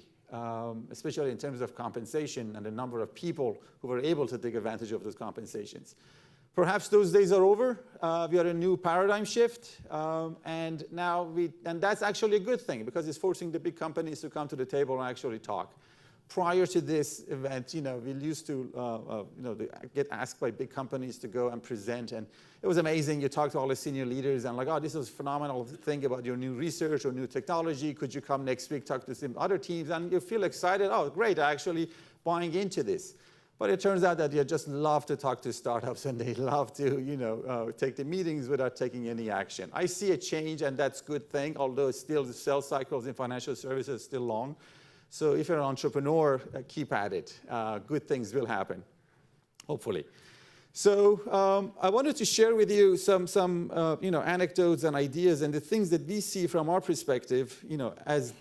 especially in terms of compensation and the number of people who were able to take advantage of those compensations. Perhaps those days are over. We are in a new paradigm shift, and that's actually a good thing because it's forcing the big companies to come to the table and actually talk. Prior to this event, we used to, get asked by big companies to go and present, and it was amazing. You talk to all the senior leaders, and like, oh, this is a phenomenal thing about your new research or new technology. Could you come next week, talk to some other teams, and you feel excited. Oh, great, I'm actually buying into this. But it turns out that they just love to talk to startups, and they love to, take the meetings without taking any action. I see a change, and that's a good thing, although still the sales cycles in financial services are still long. So if you're an entrepreneur, keep at it. Good things will happen, hopefully. So I wanted to share with you some anecdotes and ideas and the things that we see from our perspective, as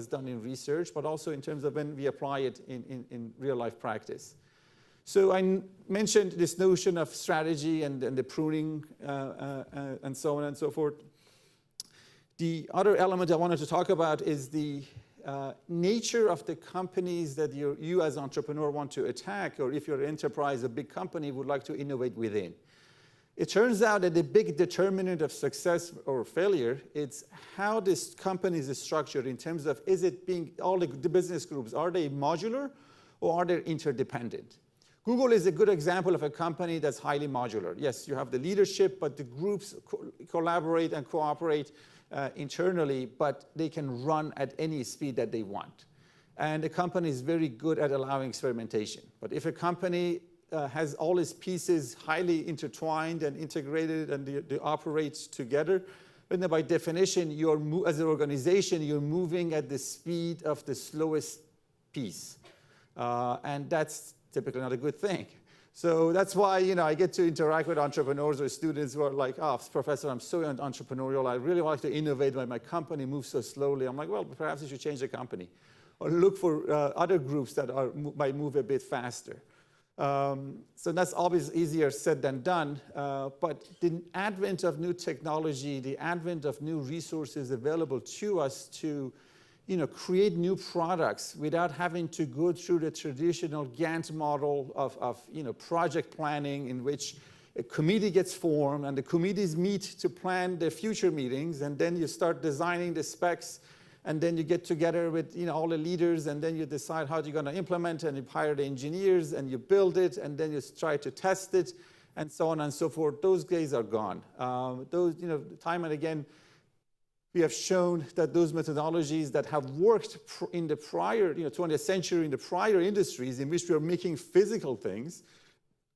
done in research, but also in terms of when we apply it in real life practice. So I mentioned this notion of strategy and the pruning and so on and so forth. The other element I wanted to talk about is the nature of the companies that you as an entrepreneur want to attack, or if you're an enterprise, a big company would like to innovate within. It turns out that the big determinant of success or failure, it's how this company is structured in terms of, is it being, all the business groups, are they modular or are they interdependent? Google is a good example of a company that's highly modular. Yes, you have the leadership, but the groups collaborate and cooperate internally, but they can run at any speed that they want. And the company is very good at allowing experimentation. But if a company has all its pieces highly intertwined and integrated and they operate together, then by definition, as an organization, you're moving at the speed of the slowest piece. And that's typically not a good thing. So that's why I get to interact with entrepreneurs or students who are like, oh, professor, I'm so entrepreneurial. I really like to innovate, but my company moves so slowly. I'm like, well, perhaps you should change the company or look for other groups that might move a bit faster. So that's always easier said than done. But the advent of new technology, the advent of new resources available to us to create new products without having to go through the traditional Gantt model of project planning, in which a committee gets formed and the committees meet to plan their future meetings, and then you start designing the specs, and then you get together with all the leaders, and then you decide how you're going to implement, and you hire the engineers, and you build it, and then you try to test it, and so on and so forth. Those days are gone. Those, time and again, we have shown that those methodologies that have worked in the prior, 20th century, in the prior industries in which we are making physical things,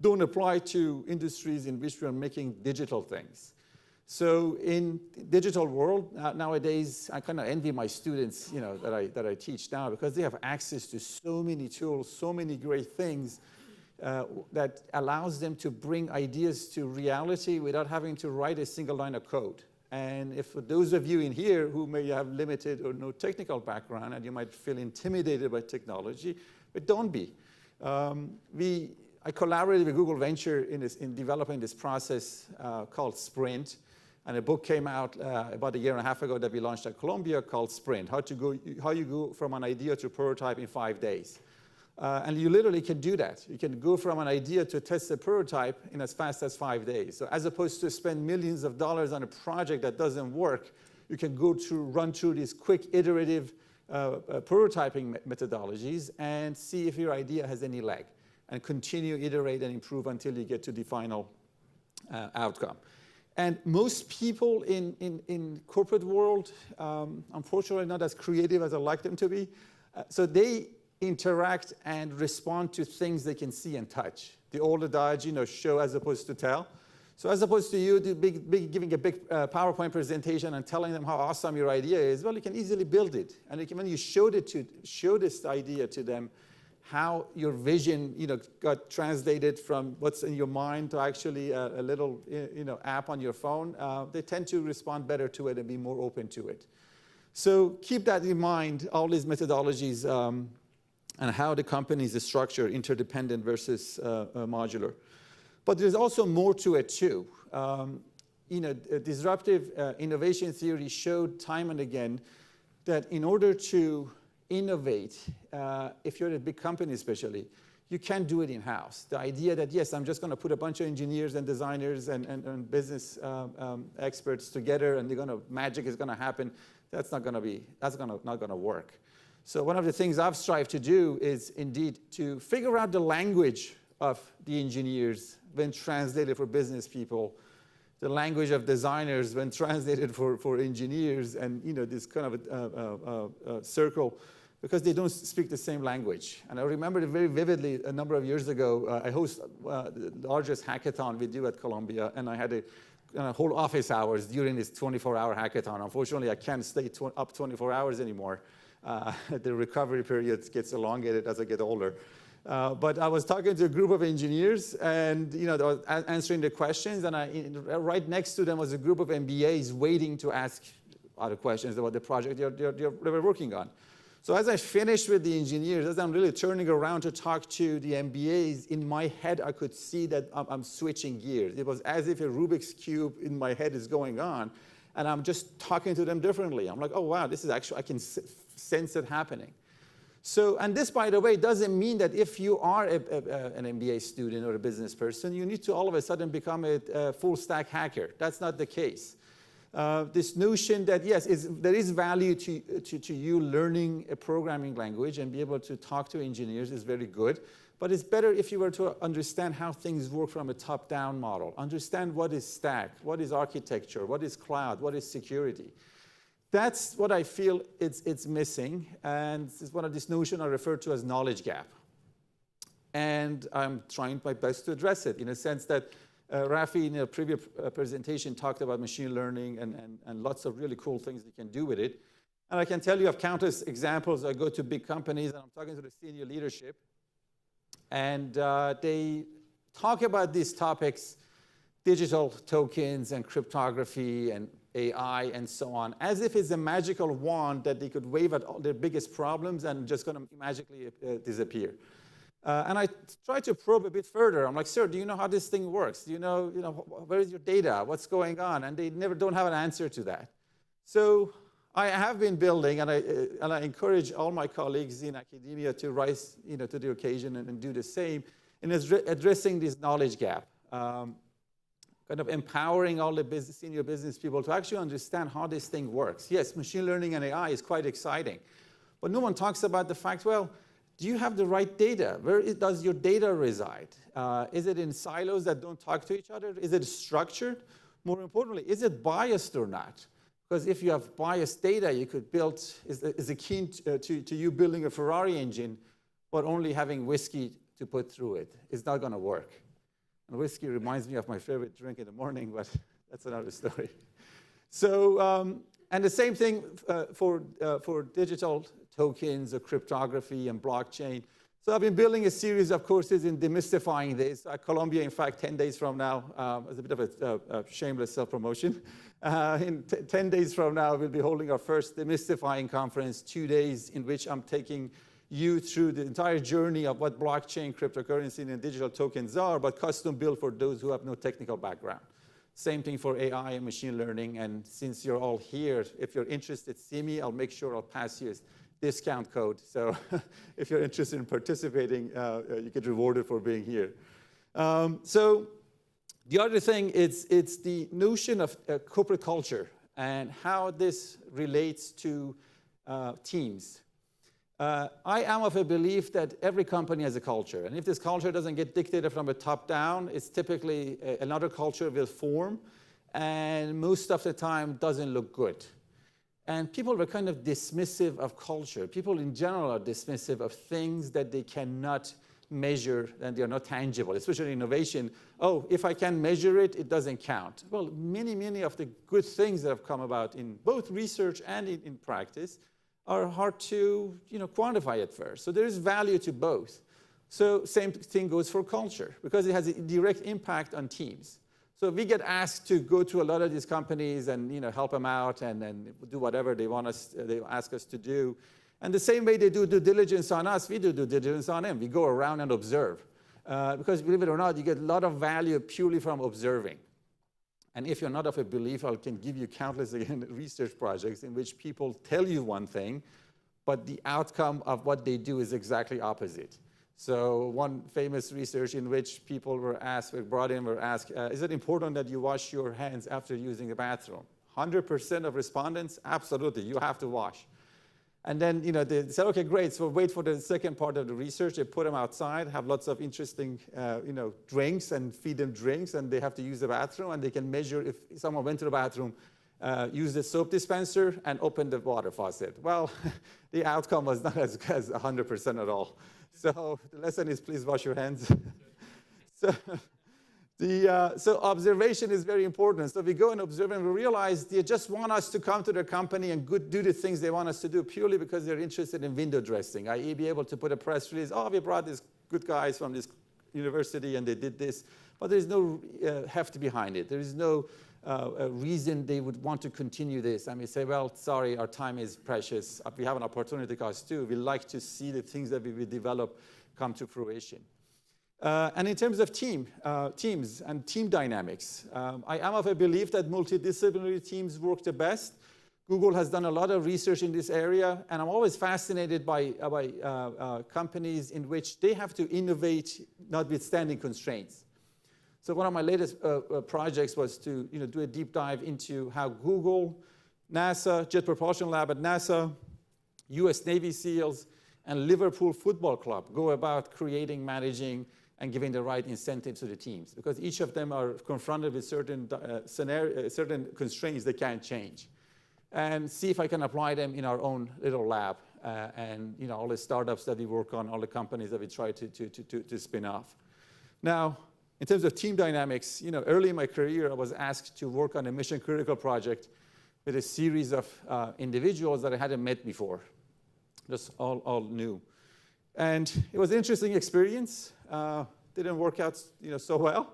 don't apply to industries in which we are making digital things. So in digital world, nowadays, I kind of envy my students, that I teach now, because they have access to so many tools, so many great things that allows them to bring ideas to reality without having to write a single line of code. And if for those of you in here who may have limited or no technical background and you might feel intimidated by technology, but don't be. I collaborated with Google Venture in developing this process called Sprint. And a book came out about a year and a half ago that we launched at Columbia called Sprint, how you go from an idea to prototype in 5 days. And you literally can do that. You can go from an idea to test a prototype in as fast as 5 days. So as opposed to spend millions of dollars on a project that doesn't work, you can run through these quick iterative prototyping methodologies and see if your idea has any leg, and continue, iterate, and improve until you get to the final outcome. And most people in corporate world, unfortunately, not as creative as I'd like them to be. So they interact and respond to things they can see and touch. The old adage, show as opposed to tell. So as opposed to you giving a big PowerPoint presentation and telling them how awesome your idea is, well, you can easily build it. And when you show this idea to them, how your vision, got translated from what's in your mind to actually a little, app on your phone, they tend to respond better to it and be more open to it. So keep that in mind, all these methodologies, and how the company is structured, interdependent versus modular. But there's also more to it too. Disruptive innovation theory showed time and again that in order to innovate, if you're a big company especially, you can't do it in-house. The idea that, yes, I'm just going to put a bunch of engineers and designers and business experts together and magic is going to happen, that's not going to work. So one of the things I've strived to do is indeed to figure out the language of the engineers when translated for business people, the language of designers when translated for engineers, and this kind of a circle, because they don't speak the same language. And I remember it very vividly a number of years ago. I host the largest hackathon we do at Columbia, and I had a whole office hours during this 24-hour hackathon. Unfortunately, I can't stay up 24 hours anymore. The recovery period gets elongated as I get older. But I was talking to a group of engineers, and they were answering the questions, and right next to them was a group of MBAs waiting to ask other questions about the project they were working on. So as I finished with the engineers, as I'm really turning around to talk to the MBAs, in my head I could see that I'm switching gears. It was as if a Rubik's Cube in my head is going on, and I'm just talking to them differently. I'm like, oh wow, this is actually, I can sense it happening. So, and this, by the way, doesn't mean that if you are an MBA student or a business person, you need to all of a sudden become a full-stack hacker. That's not the case. This notion that, yes, there is value to you learning a programming language and be able to talk to engineers is very good. But it's better if you were to understand how things work from a top-down model. Understand what is stack, what is architecture, what is cloud, what is security. That's what I feel it's missing, and it's one of this notion I refer to as knowledge gap. And I'm trying my best to address it in a sense that Rafi in a previous presentation talked about machine learning and lots of really cool things you can do with it. And I can tell you of countless examples. I go to big companies and I'm talking to the senior leadership, and they talk about these topics, digital tokens and cryptography and AI and so on, as if it's a magical wand that they could wave at all their biggest problems and just going to magically disappear. And I try to probe a bit further. I'm like, sir, do you know how this thing works? Do you know, where is your data? What's going on? And they don't have an answer to that. So I have been building, and I encourage all my colleagues in academia to rise, to the occasion and do the same in addressing this knowledge gap. Kind of empowering all the senior business people to actually understand how this thing works. Yes, machine learning and AI is quite exciting, but no one talks about the fact, well, do you have the right data? Where does your data reside? Is it in silos that don't talk to each other? Is it structured? More importantly, is it biased or not? Because if you have biased data, you could build, is akin to you building a Ferrari engine, but only having whiskey to put through it. It's not going to work. And whiskey reminds me of my favorite drink in the morning, but that's another story. So, and the same thing for digital tokens or cryptography and blockchain. So I've been building a series of courses in demystifying this. At Columbia, in fact, 10 days from now, as a bit of a shameless self-promotion, in 10 days from now, we'll be holding our first demystifying conference, 2 days in which I'm taking you through the entire journey of what blockchain, cryptocurrency, and digital tokens are, but custom built for those who have no technical background. Same thing for AI and machine learning. And since you're all here, if you're interested, see me. I'll make sure I'll pass you a discount code. So if you're interested in participating, you get rewarded for being here. So the other thing is it's the notion of corporate culture and how this relates to teams. I am of a belief that every company has a culture. And if this culture doesn't get dictated from the top down, it's typically another culture will form. And most of the time doesn't look good. And people were kind of dismissive of culture. People in general are dismissive of things that they cannot measure and they're not tangible, especially innovation. Oh, if I can measure it, it doesn't count. Well, many of the good things that have come about in both research and in practice are hard to quantify at first. So there is value to both. So same thing goes for culture, because it has a direct impact on teams. So we get asked to go to a lot of these companies and help them out and do whatever they ask us to do. And the same way they do due diligence on us, we do due diligence on them. We go around and observe. Because believe it or not, you get a lot of value purely from observing. And if you're not of a belief, I can give you countless research projects in which people tell you one thing, but the outcome of what they do is exactly opposite. So one famous research in which people were brought in, were asked, is it important that you wash your hands after using the bathroom? 100% of respondents, absolutely, you have to wash. And then they said, okay, great, so wait for the second part of the research. They put them outside, have lots of interesting drinks and feed them drinks, and they have to use the bathroom, and they can measure if someone went to the bathroom, use the soap dispenser, and open the water faucet. Well, the outcome was not as 100% at all. So the lesson is please wash your hands. So observation is very important. So we go and observe and we realize they just want us to come to their company and do the things they want us to do purely because they're interested in window dressing, i.e. be able to put a press release, oh, we brought these good guys from this university and they did this. But there's no heft behind it. There is no reason they would want to continue this. I mean, say, well, sorry, our time is precious. We have an opportunity cost too. We like to see the things that we develop come to fruition. And in terms of teams and team dynamics, I am of a belief that multidisciplinary teams work the best. Google has done a lot of research in this area, and I'm always fascinated by companies in which they have to innovate notwithstanding constraints. So one of my latest projects was to do a deep dive into how Google, NASA, Jet Propulsion Lab at NASA, US Navy SEALs, and Liverpool Football Club go about creating, managing, and giving the right incentives to the teams, because each of them are confronted with certain constraints they can't change. And see if I can apply them in our own little lab and all the startups that we work on, all the companies that we try to spin off. Now, in terms of team dynamics, early in my career, I was asked to work on a mission-critical project with a series of individuals that I hadn't met before, just all new. And it was an interesting experience. Didn't work out so well,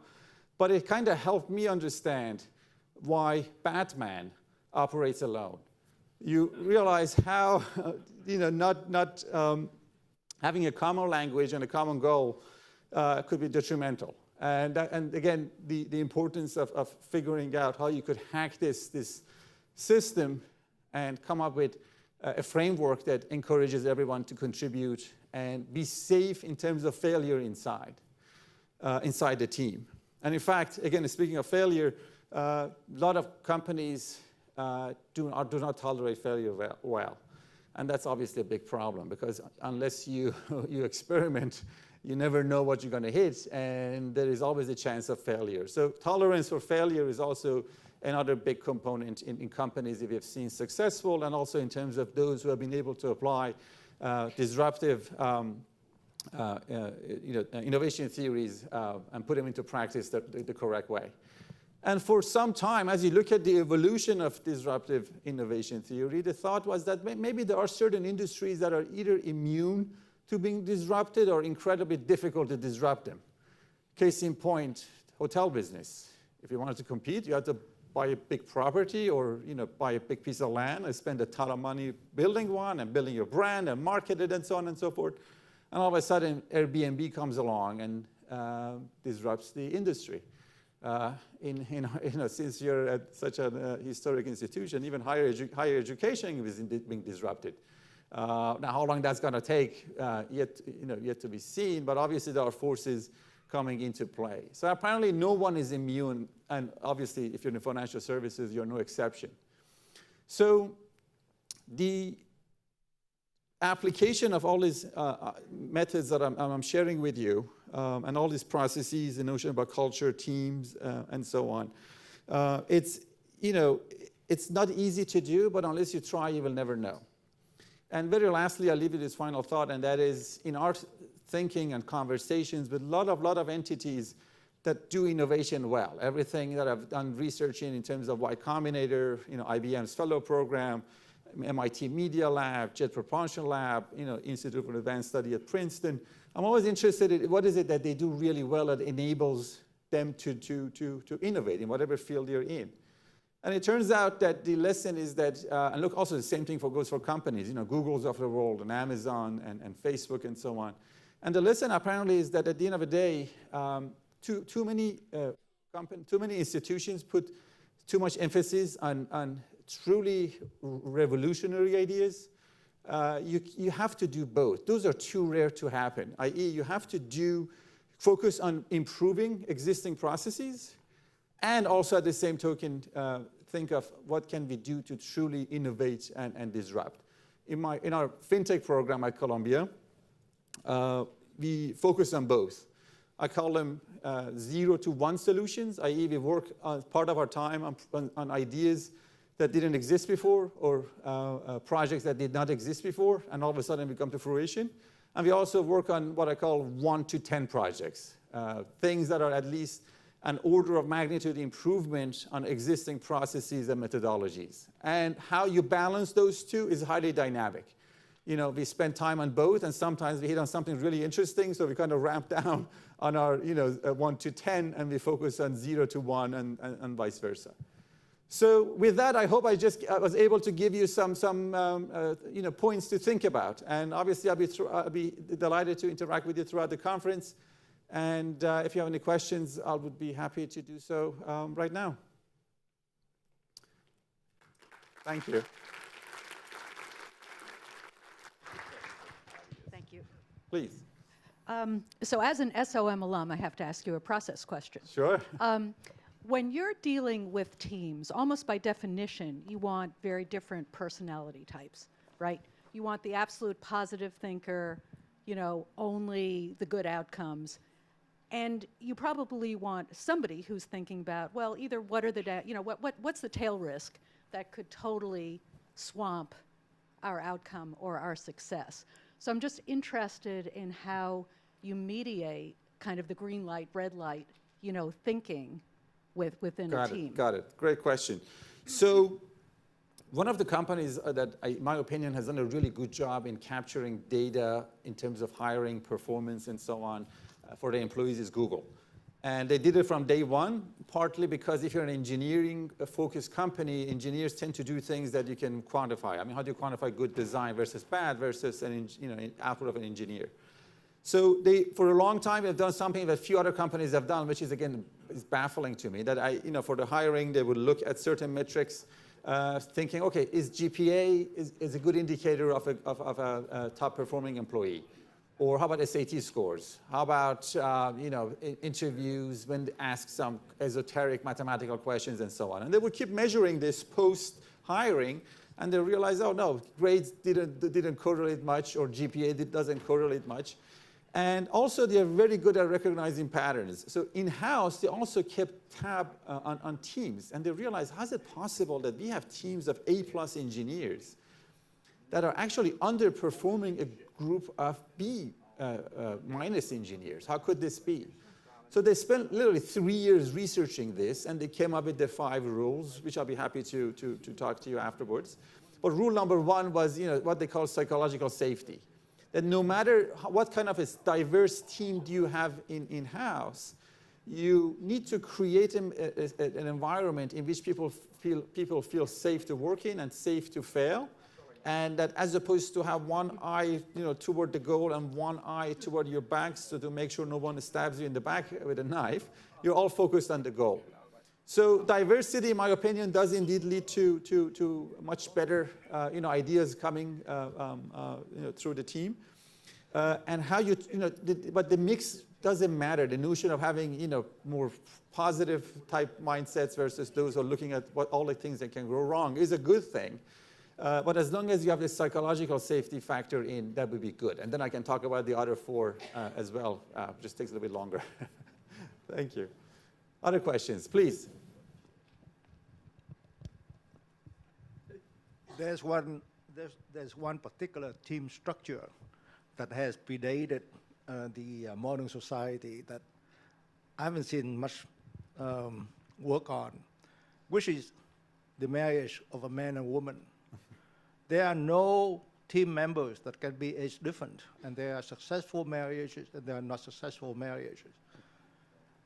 but it kind of helped me understand why Batman operates alone. You realize how not having a common language and a common goal could be detrimental. And again, the importance of figuring out how you could hack this system and come up with a framework that encourages everyone to contribute and be safe in terms of failure inside the team. And in fact, again, speaking of failure, a lot of companies do not tolerate failure well. And that's obviously a big problem, because unless you, you experiment, you never know what you're going to hit, and there is always a chance of failure. So tolerance for failure is also another big component in companies that we have seen successful, and also in terms of those who have been able to apply disruptive innovation theories and put them into practice the correct way. And for some time, as you look at the evolution of disruptive innovation theory, the thought was that maybe there are certain industries that are either immune to being disrupted or incredibly difficult to disrupt them. Case in point, hotel business. If you wanted to compete, you had to buy a big property or buy a big piece of land and spend a ton of money building one and building your brand and market it and so on and so forth. And all of a sudden, Airbnb comes along and disrupts the industry. Since you're at such a historic institution, even higher education is being disrupted. Now, how long that's going to take, yet to be seen, but obviously there are forces coming into play. So apparently no one is immune, and obviously if you're in financial services, you're no exception. So the application of all these methods that I'm sharing with you, and all these processes, the notion about culture, teams, and so on, it's not easy to do, but unless you try, you will never know. And very lastly, I'll leave you this final thought, and that is, in our thinking and conversations with a lot of entities that do innovation well, everything that I've done research in terms of Y Combinator, IBM's fellow program, MIT Media Lab, Jet Propulsion Lab, Institute for Advanced Study at Princeton. I'm always interested in what is it that they do really well that enables them to innovate in whatever field you're in. And it turns out that the lesson is that, and look, also the same thing goes for companies, Google's of the world, and Amazon, and Facebook, and so on. And the lesson apparently is that at the end of the day, too many institutions put too much emphasis on truly revolutionary ideas. You have to do both. Those are too rare to happen, i.e. you have to focus on improving existing processes, and also at the same token, think of what can we do to truly innovate and disrupt. In our FinTech program at Columbia, we focus on both. I call them 0 to 1 solutions, i.e. we work on part of our time on ideas that didn't exist before, or projects that did not exist before, and all of a sudden we come to fruition. And we also work on what I call 1 to 10 projects, things that are at least an order of magnitude improvement on existing processes and methodologies. And how you balance those two is highly dynamic. We spend time on both, and sometimes we hit on something really interesting, so we kind of ramp down on our 1 to 10, and we focus on 0 to 1, and vice versa. So with that, I hope I was able to give you some points to think about. And obviously, I'll be delighted to interact with you throughout the conference. And if you have any questions, I would be happy to do so right now. Thank you. Thank you. Please. So as an SOM alum, I have to ask you a process question. Sure. When you're dealing with teams, almost by definition, you want very different personality types, right? You want the absolute positive thinker, only the good outcomes. And you probably want somebody who's thinking about, well, either what are what's the tail risk that could totally swamp our outcome or our success. So I'm just interested in how you mediate kind of the green light, red light, thinking within a team. Got it. Great question. So one of the companies that, in my opinion, has done a really good job in capturing data in terms of hiring, performance, and so on for their employees is Google. And they did it from day one, partly because if you're an engineering-focused company, engineers tend to do things that you can quantify. I mean, how do you quantify good design versus bad versus an output of an engineer? So they, for a long time, have done something that few other companies have done, which is, again, is baffling to me, that for the hiring, they would look at certain metrics, thinking, okay, is GPA is a good indicator of a top-performing employee? Or how about SAT scores? How about interviews when they ask some esoteric mathematical questions and so on? And they would keep measuring this post-hiring, And they realized, oh no, grades didn't correlate much, or GPA doesn't correlate much. And also, they are very good at recognizing patterns. So in-house, they also kept tab on teams. And they realized, how is it possible that we have teams of A+ engineers that are actually underperforming a group of B- engineers? How could this be? So they spent literally 3 years researching this, and they came up with the 5 rules, which I'll be happy to talk to you afterwards. But rule number 1 was, what they call psychological safety. That no matter what kind of a diverse team do you have in-house, you need to create an environment in which people feel safe to work in and safe to fail. And that as opposed to have one eye toward the goal and one eye toward your back, so to make sure no one stabs you in the back with a knife, you're all focused on the goal. So diversity, in my opinion, does indeed lead to much better ideas coming through the team. And how but the mix doesn't matter. The notion of having more positive type mindsets versus those who are looking at all the things that can go wrong is a good thing. But as long as you have the psychological safety factor in, that would be good. And then I can talk about the other 4 as well. Just takes a little bit longer. Thank you. Other questions, please. There's one particular team structure that has predated the modern society that I haven't seen much work on, which is the marriage of a man and woman. There are no team members that can be age different, and there are successful marriages and there are not successful marriages.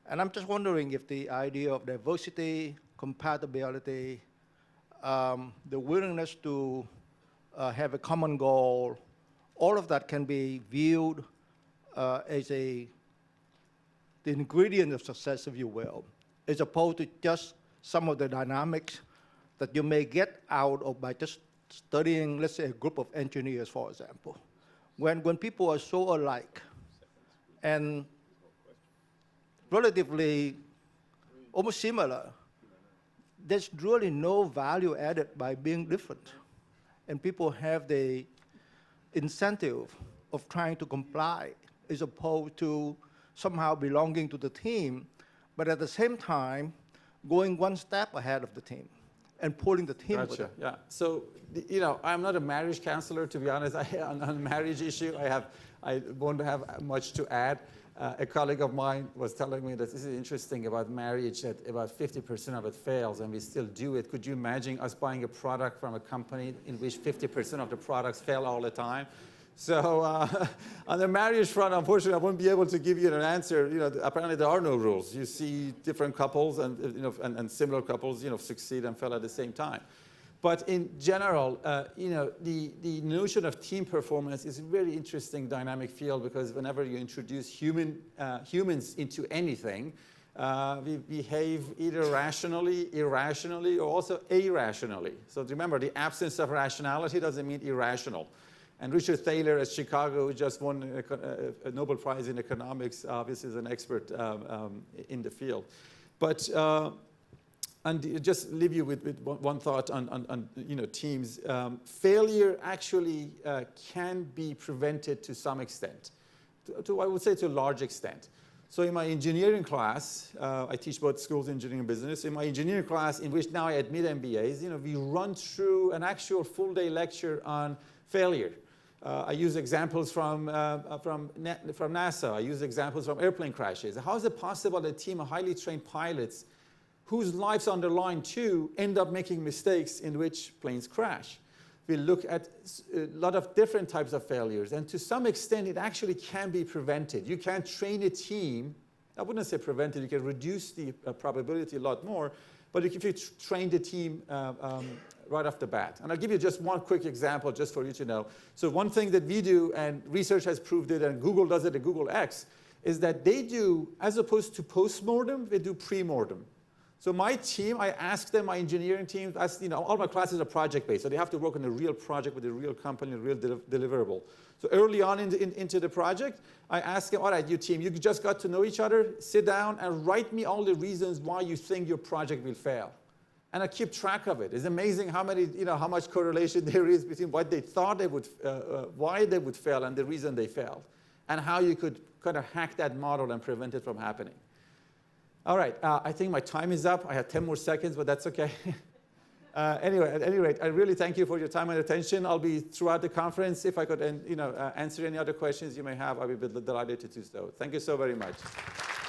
And I'm just wondering if the idea of diversity, compatibility, the willingness to have a common goal, all of that can be viewed as the ingredient of success, if you will, as opposed to just some of the dynamics that you may get out of by just studying, let's say, a group of engineers, for example. When people are so alike and relatively almost similar, there's really no value added by being different. And people have the incentive of trying to comply as opposed to somehow belonging to the team, but at the same time, going one step ahead of the team and pulling the team with it. Yeah. So, I'm not a marriage counselor, to be honest. On the marriage issue, I won't have much to add. A colleague of mine was telling me that this is interesting about marriage, that about 50% of it fails, and we still do it. Could you imagine us buying a product from a company in which 50% of the products fail all the time? So on the marriage front, unfortunately, I won't be able to give you an answer. Apparently there are no rules. You see different couples and similar couples, succeed and fail at the same time. But in general, the notion of team performance is a very interesting dynamic field, because whenever you introduce humans into anything, we behave either rationally, irrationally, or also irrationally. So remember, the absence of rationality doesn't mean irrational. And Richard Thaler at Chicago, who just won a Nobel Prize in economics, obviously is an expert in the field. But and just leave you with one thought on teams. Failure actually can be prevented to some extent, I would say to a large extent. So in my engineering class, I teach both schools, engineering and business. In my engineering class, in which now I admit MBAs, we run through an actual full-day lecture on failure. I use examples from NASA. I use examples from airplane crashes. How is it possible that a team of highly trained pilots whose lives on the line too end up making mistakes in which planes crash? We look at a lot of different types of failures, and to some extent it actually can be prevented. You can train a team. I wouldn't say prevent it. You can reduce the probability a lot more, but if you train the team right off the bat. And I'll give you just one quick example just for you to know. So one thing that we do, and research has proved it, and Google does it at Google X, is that they do, as opposed to post-mortem, they do pre-mortem. So my team, I ask them, my engineering team, all my classes are project-based, so they have to work on a real project with a real company, a real deliverable. So early on into the project, I ask them, all right, you team, you just got to know each other, sit down and write me all the reasons why you think your project will fail. and I keep track of it. It's amazing how much correlation there is between what they thought they would, why they would fail and the reason they failed, and how you could kind of hack that model and prevent it from happening. All right, I think my time is up. I have 10 more seconds, but that's okay. Anyway, at any rate, I really thank you for your time and attention. I'll be throughout the conference. If I could, answer any other questions you may have, I'll be delighted to do so. Thank you so very much. Thank you so very much.